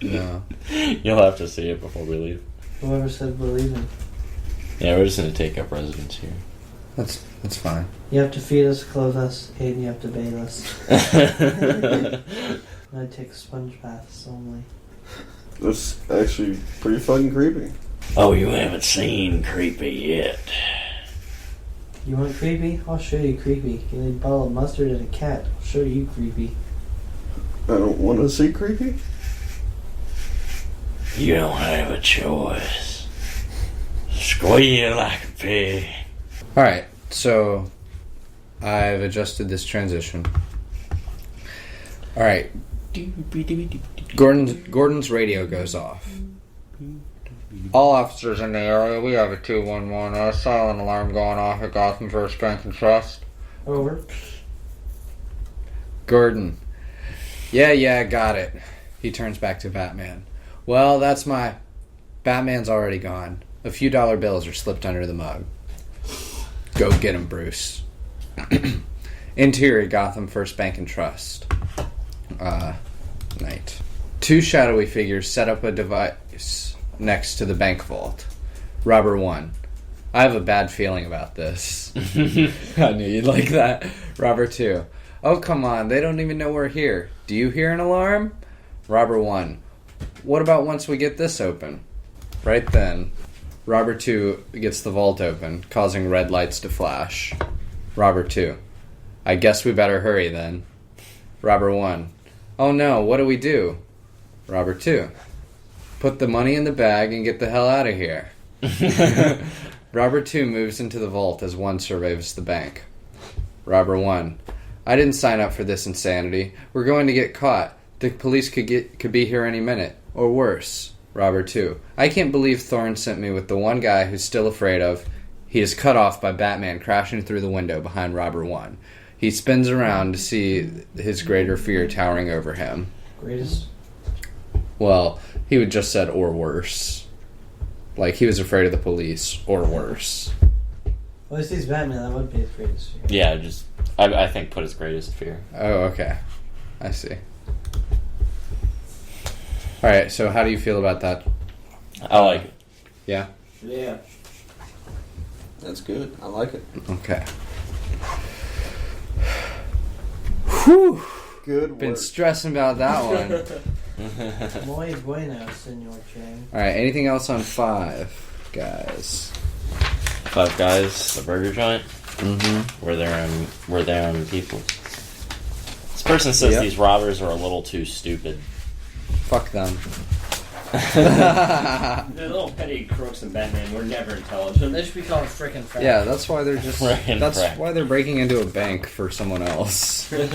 No. You'll have to see it before we leave. Whoever said believe him. Yeah, we're just gonna take up residence here. That's fine. You have to feed us, clothe us, and you have to bathe us. I take sponge baths only. That's actually pretty fucking creepy. Oh, you haven't seen Creepy yet. You want creepy? I'll show you creepy. You need a bottle of mustard and a cat. I'll show you creepy. I don't want to see creepy. You don't have a choice. Squeal like a pig. Alright, so I've adjusted this transition. Alright. Gordon's radio goes off. All officers in the area, we have a 211. A silent alarm going off at Gotham First Bank and Trust. Over. Gordon. Yeah, got it. He turns back to Batman. Well, that's my... Batman's already gone. A few dollar bills are slipped under the mug. Go get him, Bruce. Interior Gotham First Bank and Trust. Night. Two shadowy figures set up a device next to the bank vault. Robber 1. I have a bad feeling about this. I knew you'd like that. Robber 2. Oh, come on. They don't even know we're here. Do you hear an alarm? Robber 1. What about once we get this open? Right then, Robber 2 gets the vault open, causing red lights to flash. Robber 2. I guess we better hurry then. Robber 1. Oh no, what do we do? Robber 2. Put the money in the bag and get the hell out of here. Robber 2 moves into the vault as 1 surveys the bank. Robber 1. I didn't sign up for this insanity. We're going to get caught. The police could be here any minute. Or worse. Robber 2. I can't believe Thorne sent me with the one guy who's still afraid of... He is cut off by Batman crashing through the window behind Robber 1. He spins around to see his greater fear towering over him. Greatest? Well, he would just said, or worse. Like, he was afraid of the police, or worse. Well, if he's Batman, that would be his greatest fear. Yeah, just... I think put his greatest fear. Oh, okay. I see. Alright, so how do you feel about that? I like it. Yeah? yeah. That's good. I like it. Okay. Whew! Good Been work. stressing about that one. Muy bueno, Senor Chang. Alright, anything else on 5, guys? Five Guys, the burger joint. Mm-hmm. We're there on people. This person says Yep. these robbers are a little too stupid. Fuck them. The little petty crooks in Batman were never intelligent. They should be called frickin' fat. Yeah, that's why they're just... Frickin' That's crack. why they're breaking into a bank for someone else. Alright,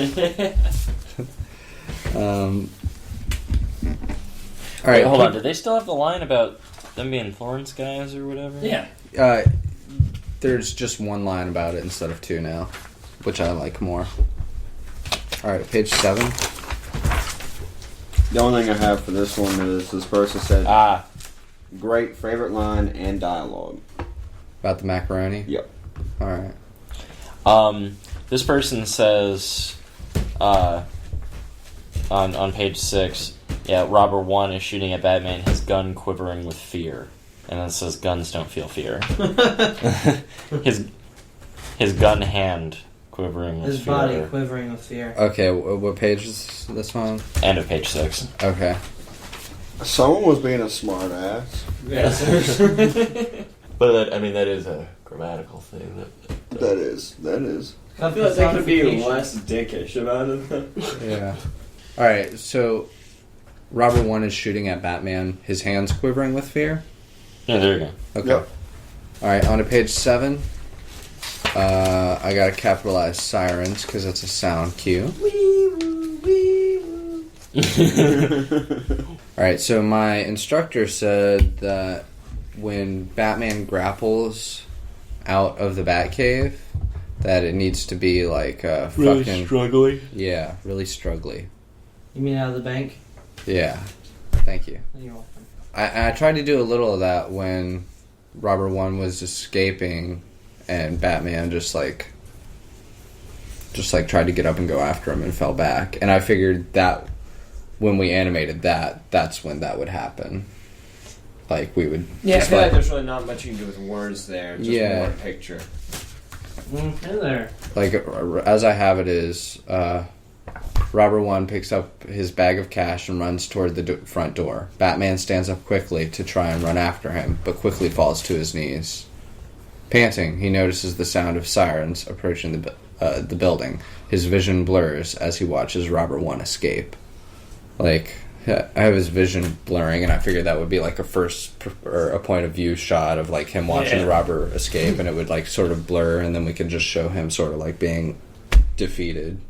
Wait, hold on. Did they still have the line about them being Florence guys or whatever? Yeah. There's just one line about it instead of 2 now, which I like more. Alright, page 7. The only thing I have for this one is this person said, great favorite line and dialogue. About the macaroni? Yep. Alright. This person says, on page 6, yeah, Robber 1 is shooting at Batman, his gun quivering with fear. And then it says, guns don't feel fear. his gun hand quivering with His fear. body quivering with fear. Okay, what page is this one? End of page 6. Okay. Someone was being a smart ass. Yes. But that is a grammatical thing. That is. I feel like they could be less dickish about it. Yeah. Alright, so Robber 1 is shooting at Batman, his hands quivering with fear? Yeah, there you go. Okay. Yep. Alright, on to page 7. I gotta capitalize sirens because that's a sound cue. Alright, so my instructor said that when Batman grapples out of the Batcave, that it needs to be like Really fucking struggling. yeah, really struggly. You mean out of the bank? Yeah, thank you. You're welcome. I tried to do a little of that when Robert One was escaping, and Batman just tried to get up and go after him and fell back. And I figured that when we animated that, that's when that would happen. Like we would. Yeah, I just feel like like there's really not much you can do with words there. Just Yeah. more picture. Hey there. like as I have it is. Robert One picks up his bag of cash and runs toward the front door. Batman stands up quickly to try and run after him, but quickly falls to his knees. Panting, he notices the sound of sirens approaching the building. His vision blurs as he watches Robert One escape. Like, I have his vision blurring, and I figured that would be like a point of view shot of like him watching Robert escape, and it would like sort of blur, and then we can just show him sort of like being defeated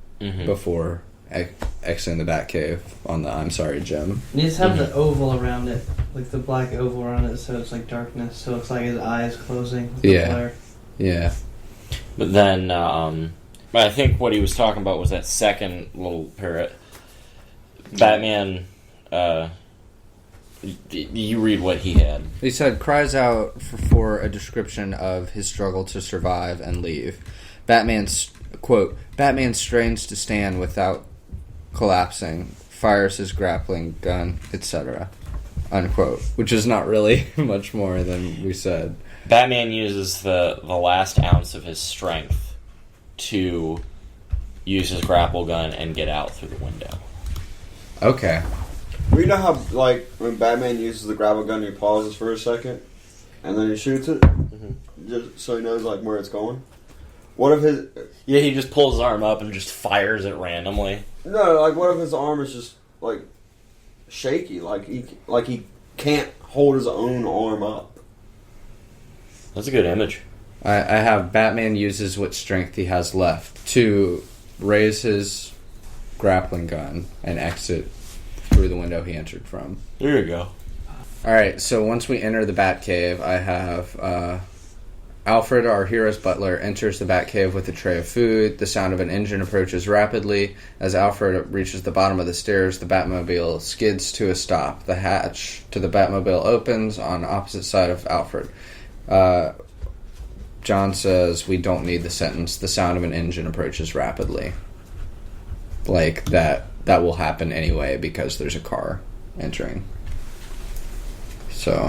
before exiting the Batcave on the I'm Sorry Jim. You just have the oval around it, like the black oval around it, so it's like darkness, so it's like his eyes closing. With the glare. Yeah. But then, I think what he was talking about was that second little parrot. Batman, you read what he had. He said, cries out for a description of his struggle to survive and leave. Quote, Batman strains to stand without collapsing, fires his grappling gun, etc. Unquote. Which is not really much more than we said. Batman uses the last ounce of his strength to use his grapple gun and get out through the window. Okay. We know how, like, when Batman uses the grapple gun, he pauses for a second, and then he shoots it, just so he knows, like, where it's going. What if his... Yeah, he just pulls his arm up and just fires it randomly. No, like, what if his arm is just, like, shaky? Like he can't hold his own arm up. That's a good image. I have Batman uses what strength he has left to raise his grappling gun and exit through the window he entered from. There you go. Alright, so once we enter the Batcave, I have Alfred, our hero's butler, enters the Batcave with a tray of food. The sound of an engine approaches rapidly. As Alfred reaches the bottom of the stairs, the Batmobile skids to a stop. The hatch to the Batmobile opens on the opposite side of Alfred. John says, we don't need the sentence. The sound of an engine approaches rapidly. Like, that will happen anyway because there's a car entering. So,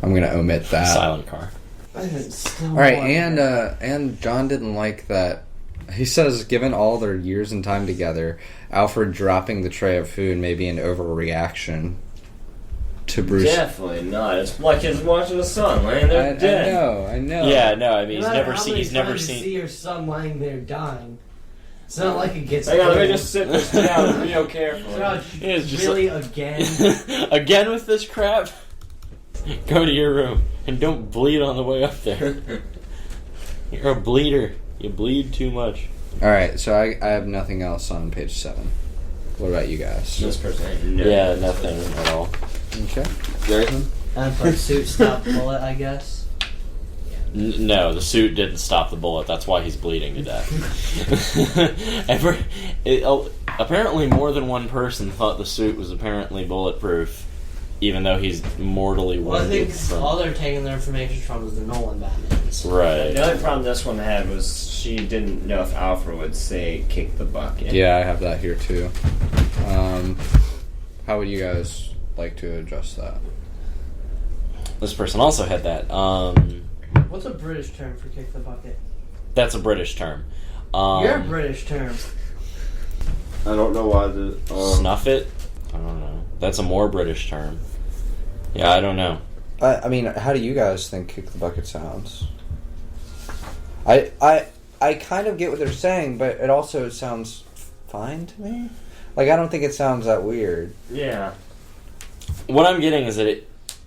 I'm going to omit that. Silent car. Alright, and John didn't like that. He says, given all their years and time together, Alfred dropping the tray of food may be an overreaction to Bruce. Definitely not. It's like he's watching the sun laying there dead. I know. Yeah, no, I mean, No he's matter never how seen. many He's never times you seen. see your son lying there dying. It's not like it gets. Hang on, let me cold. just sit this down real carefully. Josh, Yeah, it's just really again? Again with this crap. Go to your room and don't bleed on the way up there. You're a bleeder. You bleed too much. Alright, so I have nothing else on page 7. What about you guys? This person ain't no Yeah, nothing at all. Okay. Jason? Batsuit stop bullet, I guess. No, the suit didn't stop the bullet. That's why he's bleeding to death. Apparently, more than one person thought the suit was apparently bulletproof, even though he's mortally wounded. Well, I think from... all they're taking their information from is the Nolan Batmans. Right. The only problem this one had was she didn't know if Alfred would say kick the bucket. Yeah, I have that here too. How would you guys like to adjust that? This person also had that. What's a British term for kick the bucket? That's a British term. Your British term. I don't know why the... Snuff it? I don't know. That's a more British term. Yeah, I don't know. I mean, how do you guys think kick the bucket sounds? I kind of get what they're saying, but it also sounds fine to me. Like, I don't think it sounds that weird. Yeah. What I'm getting is that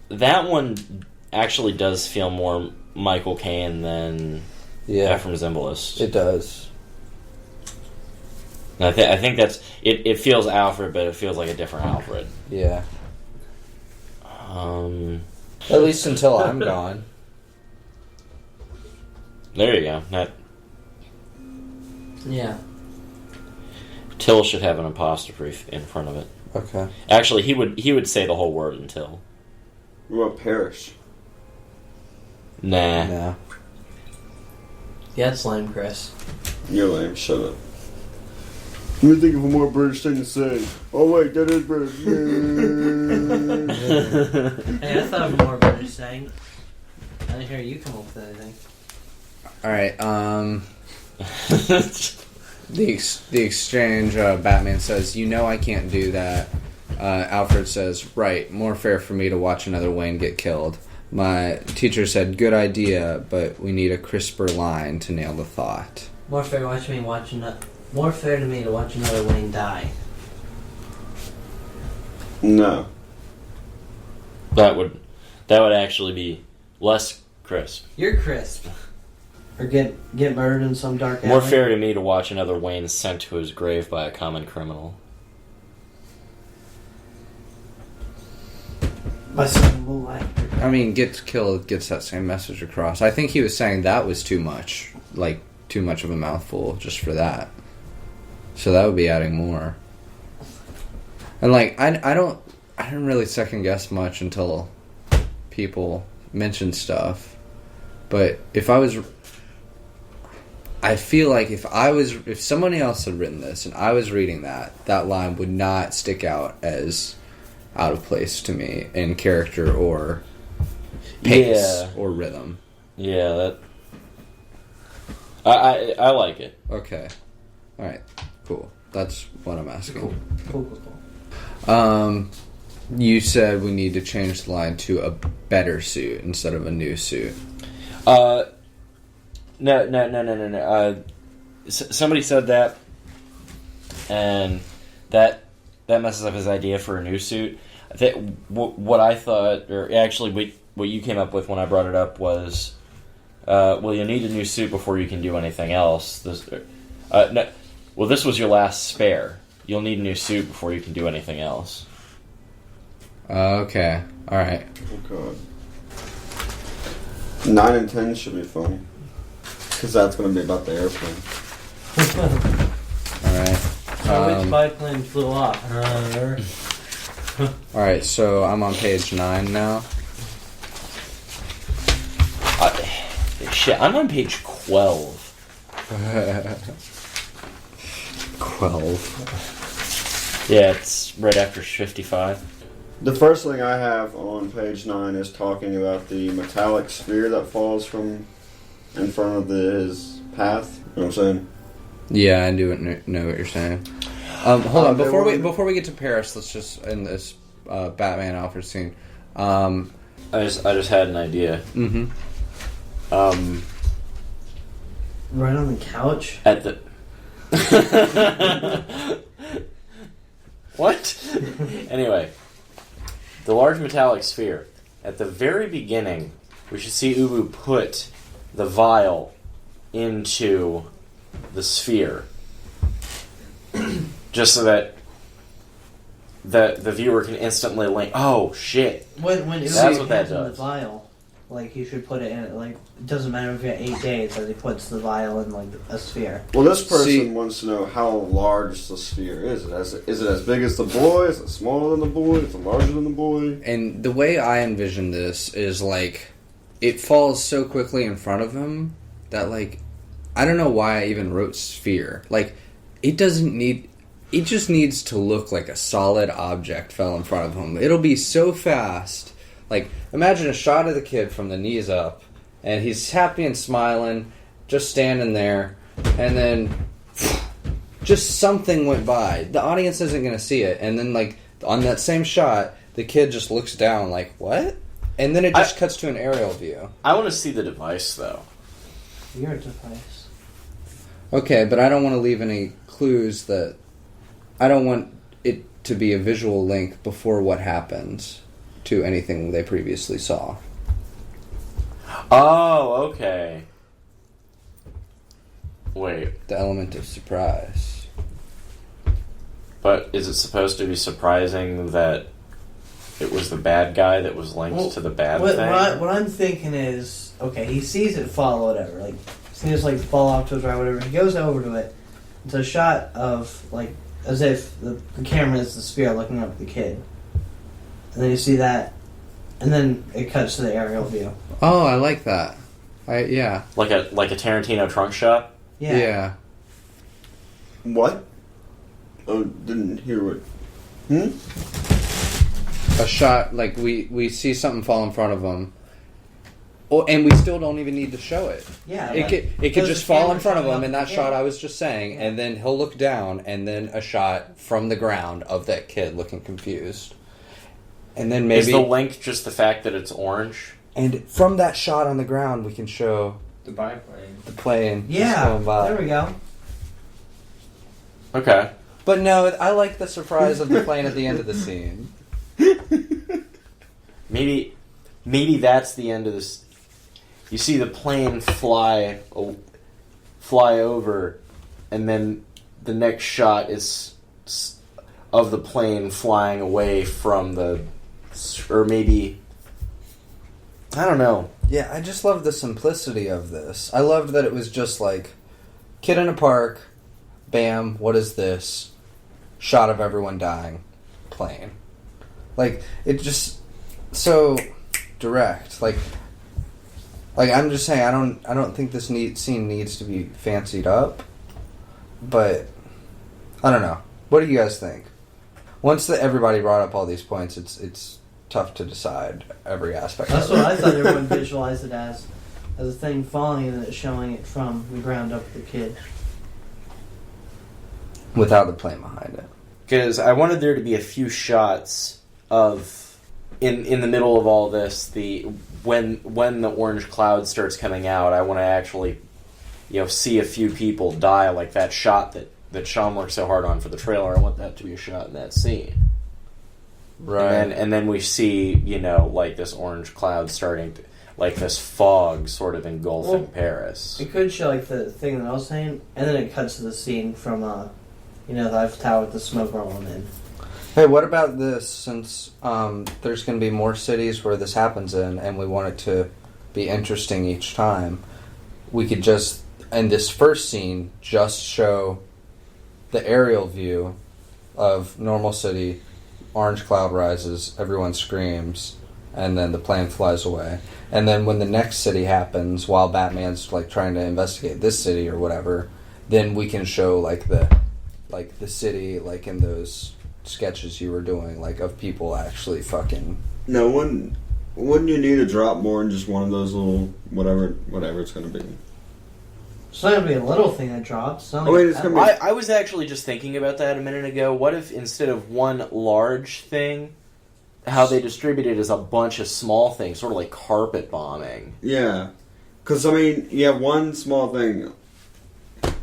that one actually does feel more Michael Caine than Ephraim Zimbalist. It does. And I think that's... It feels Alfred, but it feels like a different Alfred. Yeah. At least until I'm gone. There you go. Yeah. Till should have an apostrophe in front of it. Okay. Actually, he would say the whole word until. What about perish? Nah. Yeah. Yeah, it's lame, Chris. You're lame. Shut up. Let me think of a more British thing to say. Oh wait, that is British. Hey, I thought of a more British saying. I didn't hear you come up with anything. All right. The exchange. Batman says, "You know I can't do that." Alfred says, "Right. More fair for me to watch another Wayne get killed." My teacher said, "Good idea, but we need a crisper line to nail the thought." More fair to me to watch another Wayne die. No. That would actually be less crisp. You're crisp. Or get murdered in some dark alley. More fair to me to watch another Wayne sent to his grave by a common criminal. By some moonlight. I mean, gets killed gets that same message across. I think he was saying that was too much, like too much of a mouthful just for that. So that would be adding more. And like I didn't really second guess much until people mentioned stuff. But I feel like if somebody else had written this and I was reading that line would not stick out as out of place to me in character or pace or rhythm. Yeah, that I like it. Okay. All right. Cool. That's what I'm asking. Cool. You said we need to change the line to a better suit instead of a new suit. No. Somebody said that, and that messes up his idea for a new suit. What I thought, or actually what you came up with when I brought it up was, well, you need a new suit before you can do anything else. This was your last spare. You'll need a new suit before you can do anything else. Okay. All right. Oh god. 9 and 10 should be funny. Because that's going to be about the airplane. All right. So which biplane flew off? All right. So I'm on page 9 now. Shit, I'm on page 12. 12. Yeah, it's right after 55. The first thing I have on page 9 is talking about the metallic sphere that falls from in front of his path. You know what I'm saying? Yeah, I do know what you're saying. Hold on, before we get to Paris, let's just in this Batman Alfred scene. I just had an idea. Mm-hmm. Right on the couch? At the what? Anyway, the large metallic sphere. At the very beginning, we should see Ubu put the vial into the sphere, just so that the viewer can instantly link. Oh shit! When That's Ubu what that hands him the does. vial, like he should put it in it. Like it doesn't matter if you have 8 days, as he puts the vial in like a sphere. Well, this person See- wants to know how large the sphere is. Is it as big as the boy? Is it smaller than the boy? Is it larger than the boy? And the way I envision this is like it falls so quickly in front of him that like I don't know why I even wrote sphere. Like it just needs to look like a solid object fell in front of him. It'll be so fast. Like imagine a shot of the kid from the knees up and he's happy and smiling, just standing there, and then just something went by. The audience isn't going to see it, and then like on that same shot, the kid just looks down like, what? And then it just cuts to an aerial view. I want to see the device though. Your device. Okay, but I don't want to leave any clues that... I don't want it to be a visual link before what happens to anything they previously saw. Oh, okay. Wait, The element of surprise. but is it supposed to be surprising that it was the bad guy that was linked to the bad thing? What I'm thinking is, okay, he sees it fall, whatever. Like, sees it like fall off to his right, whatever. He goes over to it, It's a shot of, like, as if the camera is the sphere looking up at the kid. And then you see that, and then it cuts to the aerial view. Oh, I like that. Yeah. Like a Tarantino trunk shot? Yeah. What? Oh, didn't hear what. A shot, like, we see something fall in front of him. Oh, and we still don't even need to show it. Yeah. It could just fall in front of him him in that shot I was just saying, Yeah. and then he'll look down, and then a shot from the ground of that kid looking confused. And then maybe... Is the link just the fact that it's orange? And from that shot on the ground, we can show The biplane. the plane just Yeah, going by. there we go. Okay. But no, I like the surprise of the plane at the end of the scene. Maybe that's the end of this. You see the plane fly over, and then the next shot is of the plane flying away from the, or maybe, I don't know. Yeah, I just love the simplicity of this. I loved that it was just like, kid in a park, bam, what is this? Shot of everyone dying, plane. Like, it just so direct. Like I'm just saying, I don't think this scene needs to be fancied up, but I don't know. What do you guys think? Once everybody brought up all these points, it's tough to decide every aspect. That's of what it. I thought everyone visualized it as a thing falling and then it's showing it from the ground up at the kid. Without the plane behind it. Because I wanted there to be a few shots of, in the middle of all this, when the orange cloud starts coming out, I want to actually, see a few people die, like that shot that Sean worked so hard on for the trailer. I want that to be a shot in that scene. Right. And then we see, like this orange cloud starting to, like this fog sort of engulfing Paris. It could show, like, the thing that I was saying, and then it cuts to the scene from, the Eiffel Tower with the smoke rolling in. Hey, what about this? Since there's going to be more cities where this happens in, and we want it to be interesting each time, we could just, in this first scene, just show the aerial view of normal city, orange cloud rises, everyone screams, and then the plane flies away. And then when the next city happens, while Batman's like trying to investigate this city or whatever, then we can show like the city, like in those sketches you were doing, like of people actually fucking. No, wouldn't you need to drop more in just one of those little whatever it's going to be? It's not going to be a little thing that drops. It's not Oh, wait, it's gonna be- I was actually just thinking about that a minute ago. What if instead of one large thing, how they distribute it is a bunch of small things, sort of like carpet bombing? Yeah. Because, you have one small thing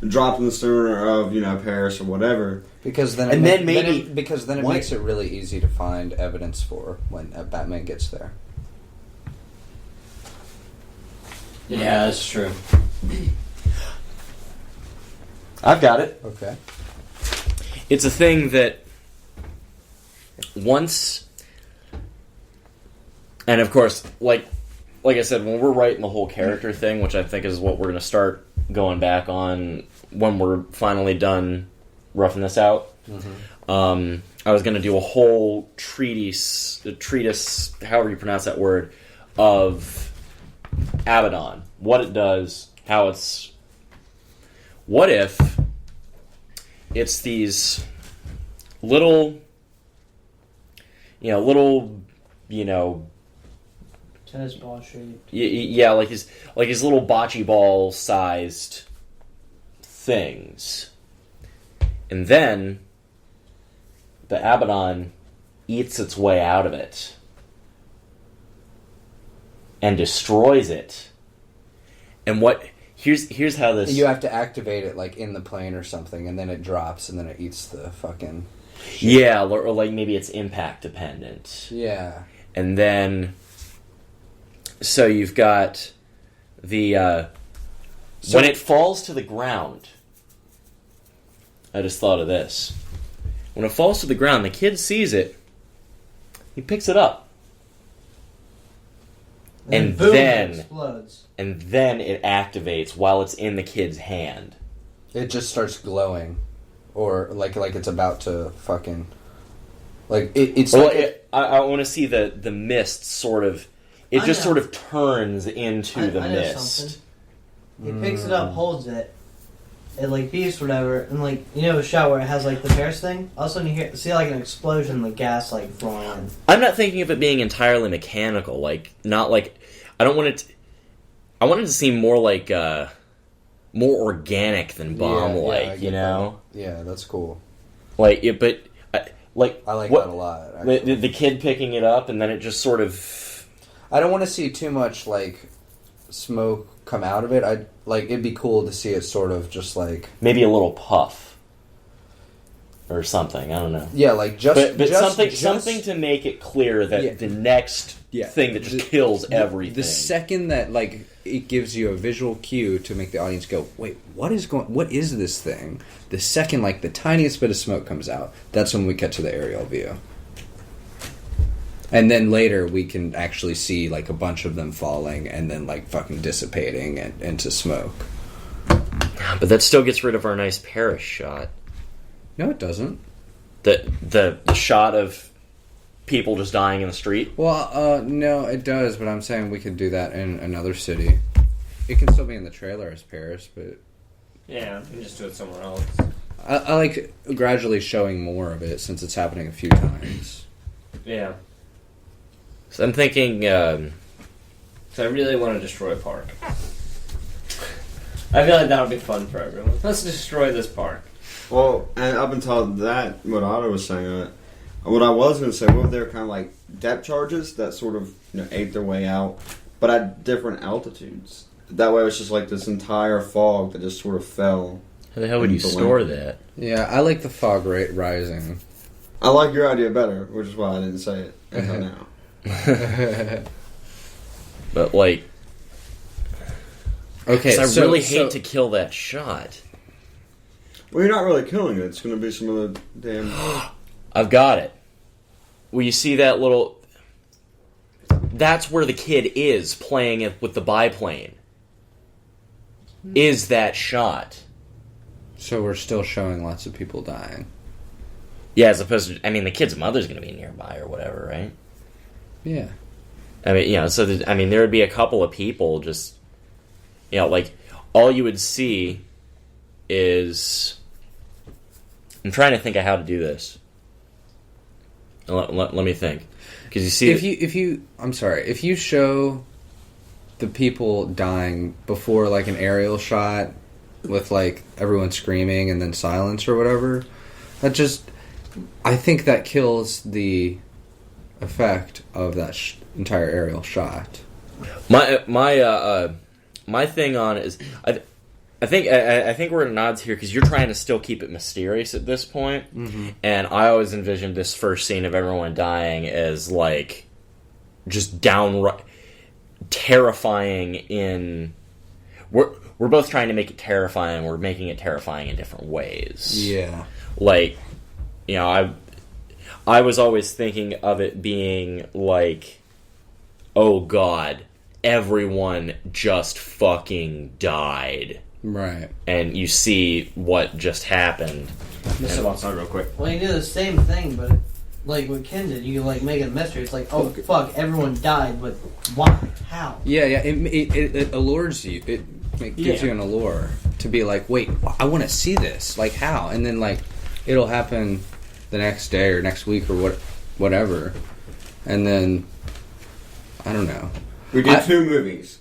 dropped in the center of, Paris or whatever. Because then it makes it really easy to find evidence for when Batman gets there. Yeah, that's true. I've got it. Okay. It's a thing that once, and of course, like I said, when we're writing the whole character thing, which I think is what we're going to start going back on when we're finally done roughing this out. Mm-hmm. I was going to do a whole treatise, however you pronounce that word, of Abaddon. What it does, how it's... What if it's these little, tennis ball shaped. Yeah, like his little bocce ball sized things, and then the Abaddon eats its way out of it and destroys it. And here's how this... You have to activate it like in the plane or something, and then it drops, and then it eats the fucking shit. Yeah, or like maybe it's impact dependent. Yeah. And then... So you've got the... when it falls to the ground... I just thought of this. When it falls to the ground, the kid sees it. He picks it up. And boom, then... it explodes. And then it activates while it's in the kid's hand. It just starts glowing, or like it's about to fucking like it's. Well, like I want to see the mist sort of. It just sort of turns into the mist. He picks it up, holds it, like beeps or whatever, and like a shot where it has like the Paris thing. All of a sudden you see like an explosion, the gas like flowing in. I'm not thinking of it being entirely mechanical. Like not like I don't want it. I want it to seem more like more organic than bomb-like. That. Yeah, that's cool. Like it, but like I like that a lot. The kid picking it up and then it just sort of. I don't want to see too much like smoke come out of it. It'd be cool to see it sort of just like maybe a little puff or something. I don't know. Yeah, like but something to make it clear that the next thing that just kills everything. The second that like it gives you a visual cue to make the audience go, wait, what is this thing? The second like the tiniest bit of smoke comes out, that's when we cut to the aerial view. And then later we can actually see like a bunch of them falling and then like fucking dissipating into smoke. But that still gets rid of our nice Paris shot. No, it doesn't. The shot of people just dying in the street? Well, no, it does, but I'm saying we could do that in another city. It can still be in the trailer as Paris, but... Yeah, you can just do it somewhere else. I like gradually showing more of it since it's happening a few times. Yeah. So I'm thinking... So I really want to destroy a park. I feel like that'll be fun for everyone. Let's destroy this park. Well, and up until that, what Otto was saying, what I was going to say, what if they were kind of like depth charges that sort of ate their way out, but at different altitudes. That way it was just like this entire fog that just sort of fell. How the hell would you store that? Yeah, I like the fog rate rising. I like your idea better, which is why I didn't say it until now. But like... Okay, I really hate to kill that shot. Well, you're not really killing it. It's going to be some of the damn... I've got it. Well, you see that little... That's where the kid is playing it with the biplane. Is that shot. So we're still showing lots of people dying. Yeah, as opposed to... I mean, the kid's mother's going to be nearby or whatever, right? Yeah. I mean, so... there would be a couple of people just... like, all you would see is... I'm trying to think of how to do this. Let me think. Because you see... if you show the people dying before, like, an aerial shot with, like, everyone screaming and then silence or whatever, that just... I think that kills the effect of that entire aerial shot. My thing on it is... I think we're at nods here because you're trying to still keep it mysterious at this point, and I always envisioned this first scene of everyone dying as like just downright terrifying. We're both trying to make it terrifying. We're making it terrifying in different ways. Yeah, like I was always thinking of it being like, oh god, everyone just fucking died. Right. And you see what just happened. Let's go outside real quick. Well, you do the same thing, but like what Ken did, you like make it a mystery. It's like, oh fuck, everyone died, but why? How? Yeah. It allures you. It gives you an allure to be like, wait, I want to see this. Like how? And then like it'll happen the next day or next week or whatever, and then I don't know. We did 2 movies.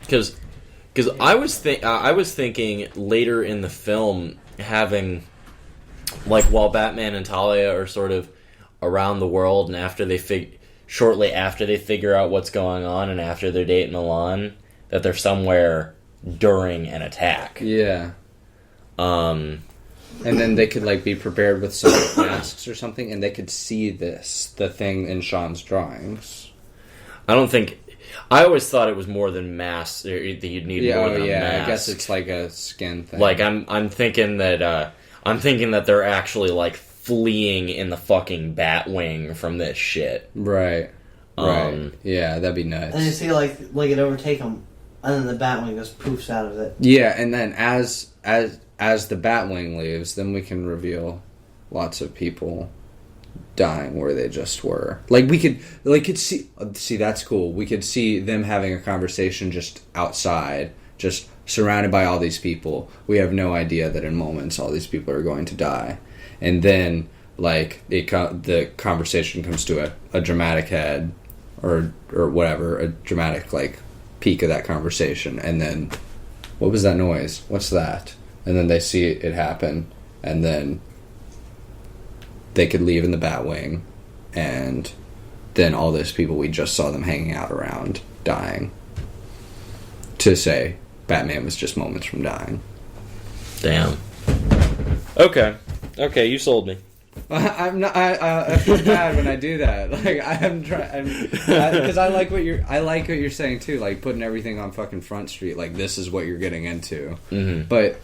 Because I was thinking later in the film having like while Batman and Talia are sort of around the world and shortly after they figure out what's going on and after their date in Milan that they're somewhere during an attack. Yeah. And then they could like be prepared with some masks or something, and they could see the thing in Sean's drawings. I always thought it was more than masks. That you'd need more than a mask. I guess it's like a skin thing. Like I'm thinking that they're actually like fleeing in the fucking Batwing from this shit. Right. Right. Yeah, that'd be nuts. And you see like it overtake them and then the Batwing just poofs out of it. Yeah, and then as the Batwing leaves, then we can reveal lots of people dying where they just were. Like we could see that's cool. We could see them having a conversation just outside, just surrounded by all these people. We have no idea that in moments all these people are going to die, and then like the conversation comes to a dramatic head, or whatever, a dramatic like peak of that conversation, and then what was that noise? What's that? And then they see it happen, and then they could leave in the Batwing, and then all those people we just saw them hanging out around dying. To say Batman was just moments from dying. Damn. Okay, you sold me. I'm not. I feel bad when I do that. Like I'm trying, because I like what you're saying too. Like putting everything on fucking Front Street. Like this is what you're getting into. Mm-hmm. But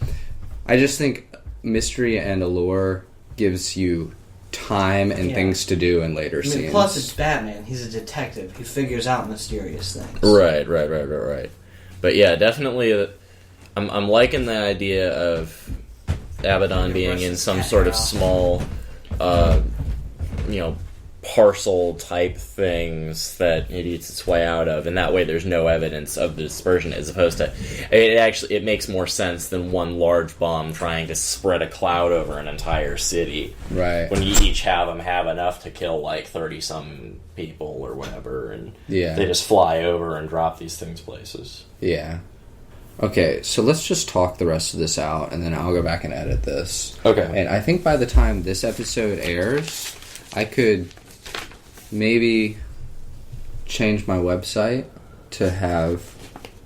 I just think mystery and allure gives you time and things to do in later scenes. Plus, it's Batman. He's a detective. He figures out mysterious things. Right. But yeah, definitely, I'm liking the idea of Abaddon being in some sort of small, parcel type things that it eats its way out of, and that way there's no evidence of the dispersion, as opposed to it makes more sense than one large bomb trying to spread a cloud over an entire city. Right. When you each have enough to kill like 30-some people or whatever, and they just fly over and drop these things places. Yeah. Okay, so let's just talk the rest of this out, and then I'll go back and edit this. Okay. And I think by the time this episode airs, I could maybe change my website to have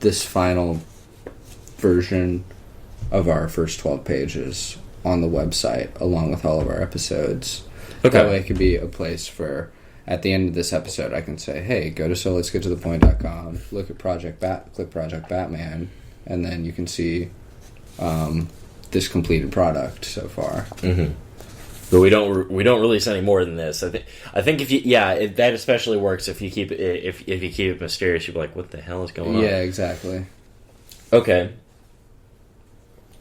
this final version of our first 12 pages on the website, along with all of our episodes. Okay. That way it could be a place for, at the end of this episode, I can say, hey, go to soletsgettothepoint.com, click Project Batman, and then you can see this completed product so far. Mm-hmm. But we don't release any more than this. I think if you that especially works if you keep it if you keep it mysterious. You're like, what the hell is going on? Yeah, exactly. Okay.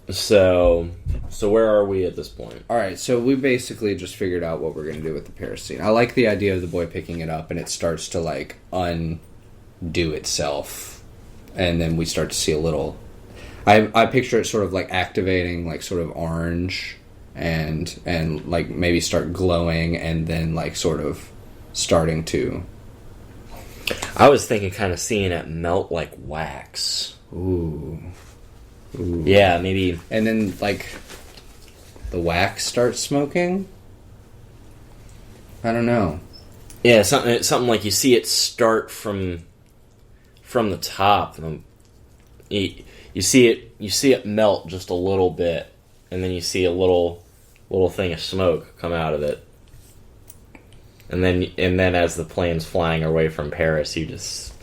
So where are we at this point? All right, so we basically just figured out what we're going to do with the Paris scene. I like the idea of the boy picking it up and it starts to like undo itself, and then we start to see a little. I picture it sort of like activating, like sort of orange. And like maybe start glowing, and then like sort of starting to. I was thinking, kind of seeing it melt like wax. Ooh. Yeah, maybe. And then like the wax starts smoking. I don't know. Yeah, something like you see it start from the top. You see it melt just a little bit, and then you see a little thing of smoke come out of it, and then as the plane's flying away from Paris, you just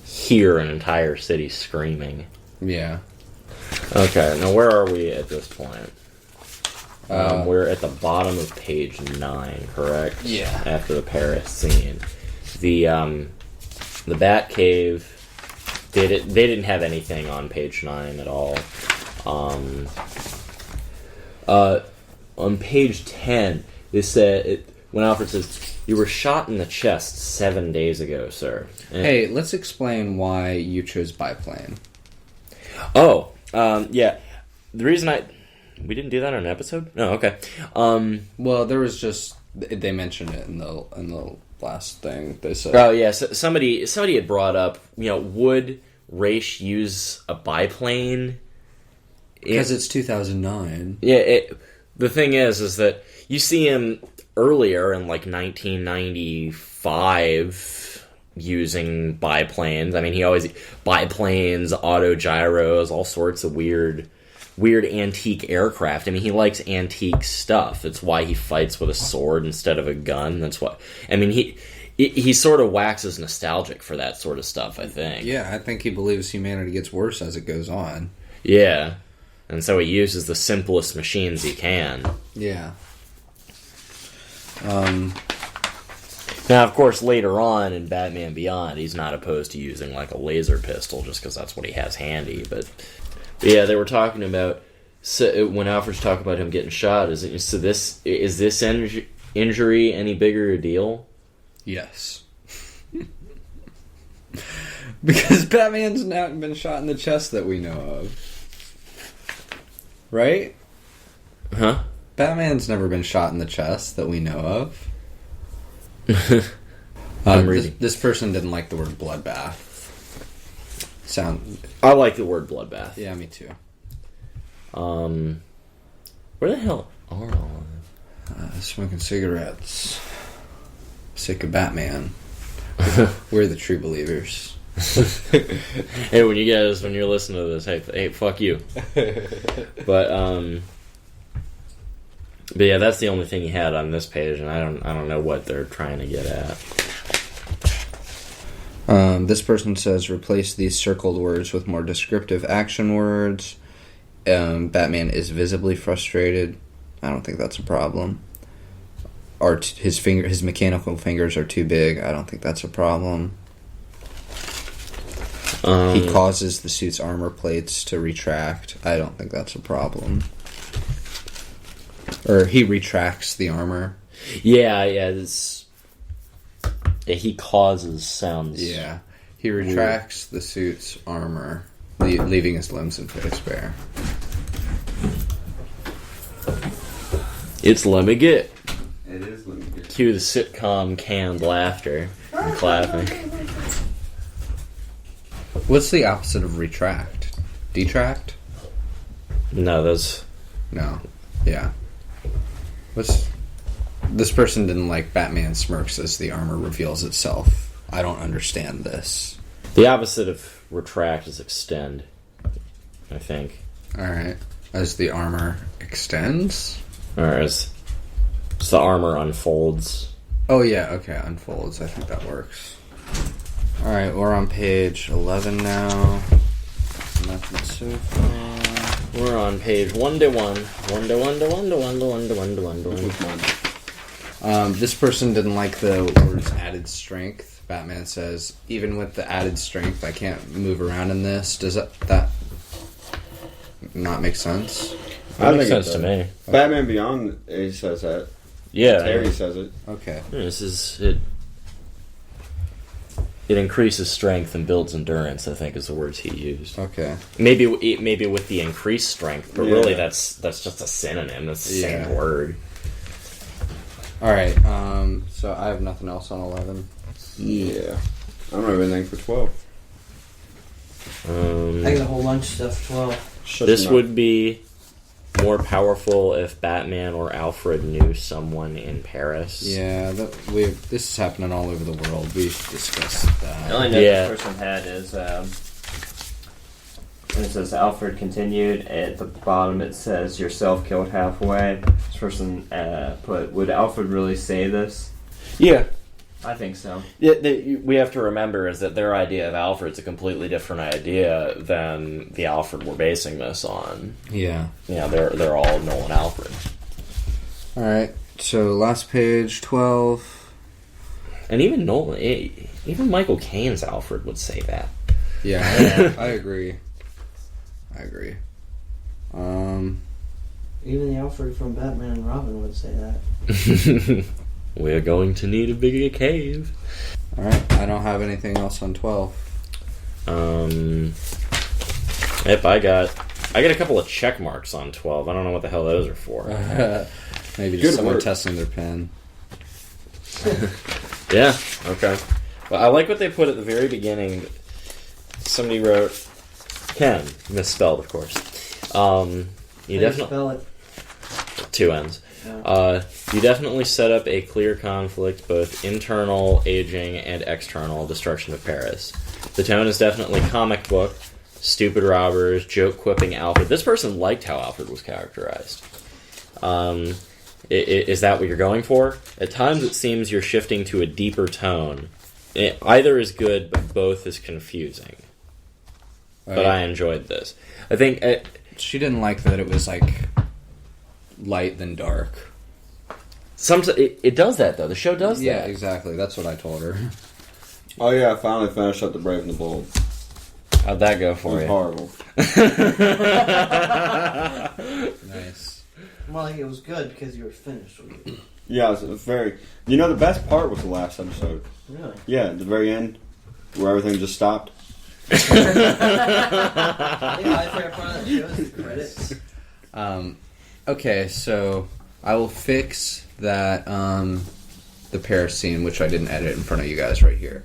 hear an entire city screaming. Yeah. Okay, now where are we at this point? We're at the bottom of page 9, correct? Yeah. After the Paris scene, the Batcave. They didn't have anything on page 9 at all. On page 10, they said when Alfred says, "You were shot in the chest 7 days ago, sir." Hey, let's explain why you chose biplane. Oh, yeah. The reason we didn't do that on an episode? No, okay. Well, there was just they mentioned it in the last thing they said. Oh yeah, so somebody had brought up, would Ra's use a biplane? Because it's 2009. Yeah, the thing is that you see him earlier in like 1995 using biplanes. I mean, he always biplanes, autogyros, all sorts of weird antique aircraft. I mean, he likes antique stuff. It's why he fights with a sword instead of a gun. That's what. I mean, he sort of waxes nostalgic for that sort of stuff, I think. Yeah, I think he believes humanity gets worse as it goes on. Yeah. And so he uses the simplest machines he can. Yeah. Now, of course, later on in Batman Beyond, he's not opposed to using like a laser pistol just because that's what he has handy. But yeah, they were talking about when Alfred's talking about him getting shot. Is this injury any bigger a deal? Yes. Because Batman's not been shot in the chest that we know of. Right? Huh? Batman's never been shot in the chest that we know of. I'm reading. This person didn't like the word bloodbath. I like the word bloodbath. Yeah, me too. Where the hell are all of them? Smoking cigarettes. Sick of Batman. We're the true believers. Hey, when you're listening to this, hey, fuck you. But yeah, that's the only thing he had on this page, and I don't know what they're trying to get at. This person says replace these circled words with more descriptive action words. Batman is visibly frustrated. I don't think that's a problem. His mechanical fingers are too big. I don't think that's a problem. He causes the suit's armor plates to retract. I don't think that's a problem. Or he retracts the armor. Yeah, he causes sounds. Yeah. He retracts the suit's armor, leaving his limbs and face bare. It's let me get. It is let me get. Cue the sitcom canned laughter and clapping. What's the opposite of retract? Detract? No, those... No. Yeah. This person didn't like Batman smirks as the armor reveals itself. I don't understand this. The opposite of retract is extend, I think. Alright. As the armor extends? Or as the armor unfolds. Oh yeah, okay, unfolds. I think that works. Alright, we're on page 11 now. Nothing so far. We're on page 1 to 1. 1 to 1 to 1 to 1 to 1 to 1 to 1 to 1. This person didn't like the words added strength. Batman says, even with the added strength, I can't move around in this. Does that not make sense? That makes sense to me. Batman Beyond, he says that. Yeah. Terry says it. Okay. This is it. It increases strength and builds endurance, I think, is the words he used. Okay. Maybe with the increased strength, but really that's just a synonym. That's the same word. Alright, so I have nothing else on 11. Yeah. I don't have anything for 12. I got a whole bunch of stuff. 12. This would be more powerful if Batman or Alfred knew someone in Paris. Yeah, this is happening all over the world. We've discussed that. The only note this person had is, it says Alfred continued. At the bottom it says yourself killed halfway. This person put, would Alfred really say this? Yeah. I think so. Yeah, we have to remember is that their idea of Alfred's a completely different idea than the Alfred we're basing this on. Yeah. Yeah, they're all Nolan Alfred. Alright, so last page, 12. And even Nolan, even Michael Caine's Alfred would say that. Yeah, I agree. Even the Alfred from Batman and Robin would say that. We're going to need a bigger cave. Alright, I don't have anything else on 12. Yep, I got a couple of check marks on 12. I don't know what the hell those are for. Maybe Good just someone work. testing their pen. Yeah, okay. Well, I like what they put at the very beginning. Somebody wrote Ken, misspelled, of course. You definitely spell it. 2 N's. You definitely set up a clear conflict, both internal aging and external destruction of Paris. The tone is definitely comic book, stupid robbers, joke quipping Alfred. This person liked how Alfred was characterized. Is that what you're going for? At times it seems you're shifting to a deeper tone. Either is good, but both is confusing. But I enjoyed this. I think... She didn't like that it was like light then dark. It does that though. The show does Yeah, that. exactly. That's what I told her. Oh yeah, I finally finished up The Brave and the Bold. How'd that go It for was you? horrible. Nice. Well, like, it was good because you were finished with it. Yeah, it was very. You know, the best part was the last episode. Really? Yeah, at the very end, where everything just stopped. I think my favorite part of that show is the credits. Okay, so I will fix that the Paris scene, which I didn't edit in front of you guys right here.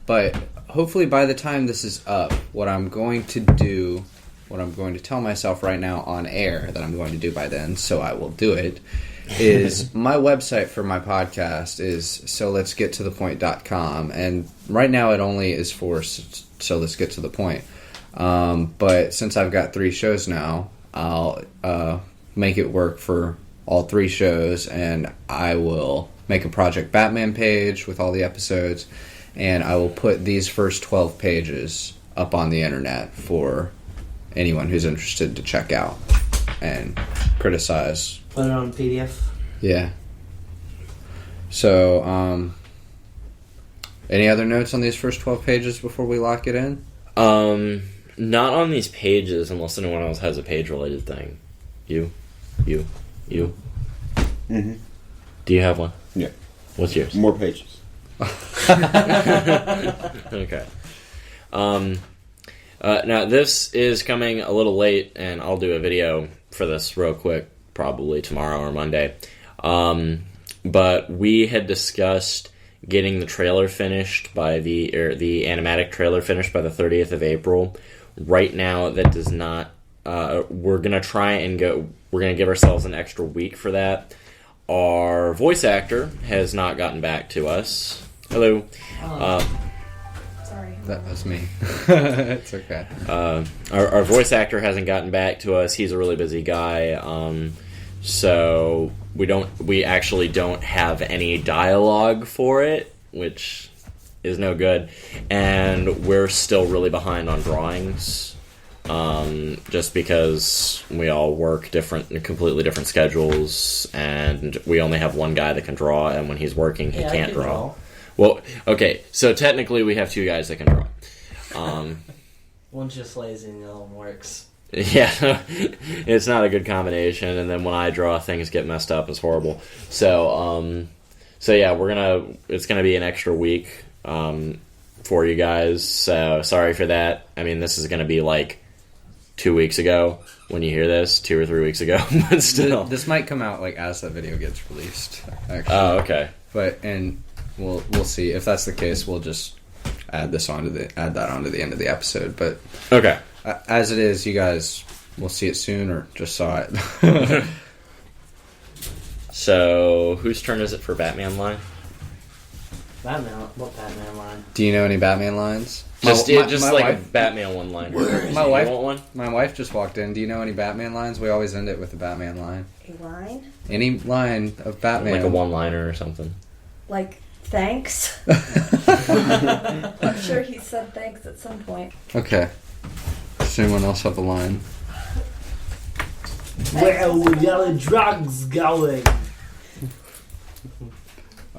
But hopefully by the time this is up, what I'm going to tell myself right now on air that I'm going to do by then, so I will do it, is my website for my podcast is soletsgettothepoint.com, and right now it only is for So Let's Get to the Point. But since I've got 3 shows now, I'll make it work for all 3 shows, and I will make a Project Batman page with all the episodes, and I will put these first 12 pages up on the internet for anyone who's interested to check out and criticize. Put it on PDF. Yeah. So, any other notes on these first 12 pages before we lock it in? Not on these pages, unless anyone else has a page-related thing. You. Mm-hmm. Do you have one? Yeah. What's yours? More pages. Okay. Now, this is coming a little late, and I'll do a video for this real quick, probably tomorrow or Monday. But we had discussed getting the trailer finished by the animatic trailer finished by the 30th of April. Right now, that does not. We're gonna try and go. We're gonna give ourselves an extra week for that. Our voice actor has not gotten back to us. Hello. Sorry. That was me. It's okay. Our voice actor hasn't gotten back to us. He's a really busy guy. So we actually don't have any dialogue for it, which is no good. And we're still really behind on drawings. Just because we all work completely different schedules, and we only have one guy that can draw, and when he's working, he can't draw. Well, okay, so technically we have 2 guys that can draw. One's just lazy and the other one works. Yeah, it's not a good combination, and then when I draw, things get messed up. It's horrible. So yeah, it's gonna be an extra week for you guys. So sorry for that. I mean, this is gonna be like 2 weeks ago when you hear this, 2 or 3 weeks ago, but still, This might come out like as that video gets released. Actually. Oh, okay. And we'll see if that's the case. We'll just add that onto the end of the episode. But Okay. As it is, you guys will see it soon, or just saw it. So whose turn is it for Batman line? Batman? What Batman line? Do you know any Batman lines? Just my like wife, a Batman one line. My wife, You want one? my wife just walked in. Do you know any Batman lines? We always end it with a Batman line. A line? Any line of Batman, Like a one-liner or something. Like, thanks? I'm sure he said thanks at some point. Okay. Does anyone else have a line? Where were the other drugs going?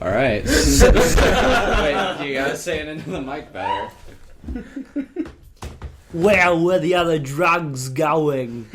All right. Wait, you gotta say it into the mic better. Where were the other drugs going?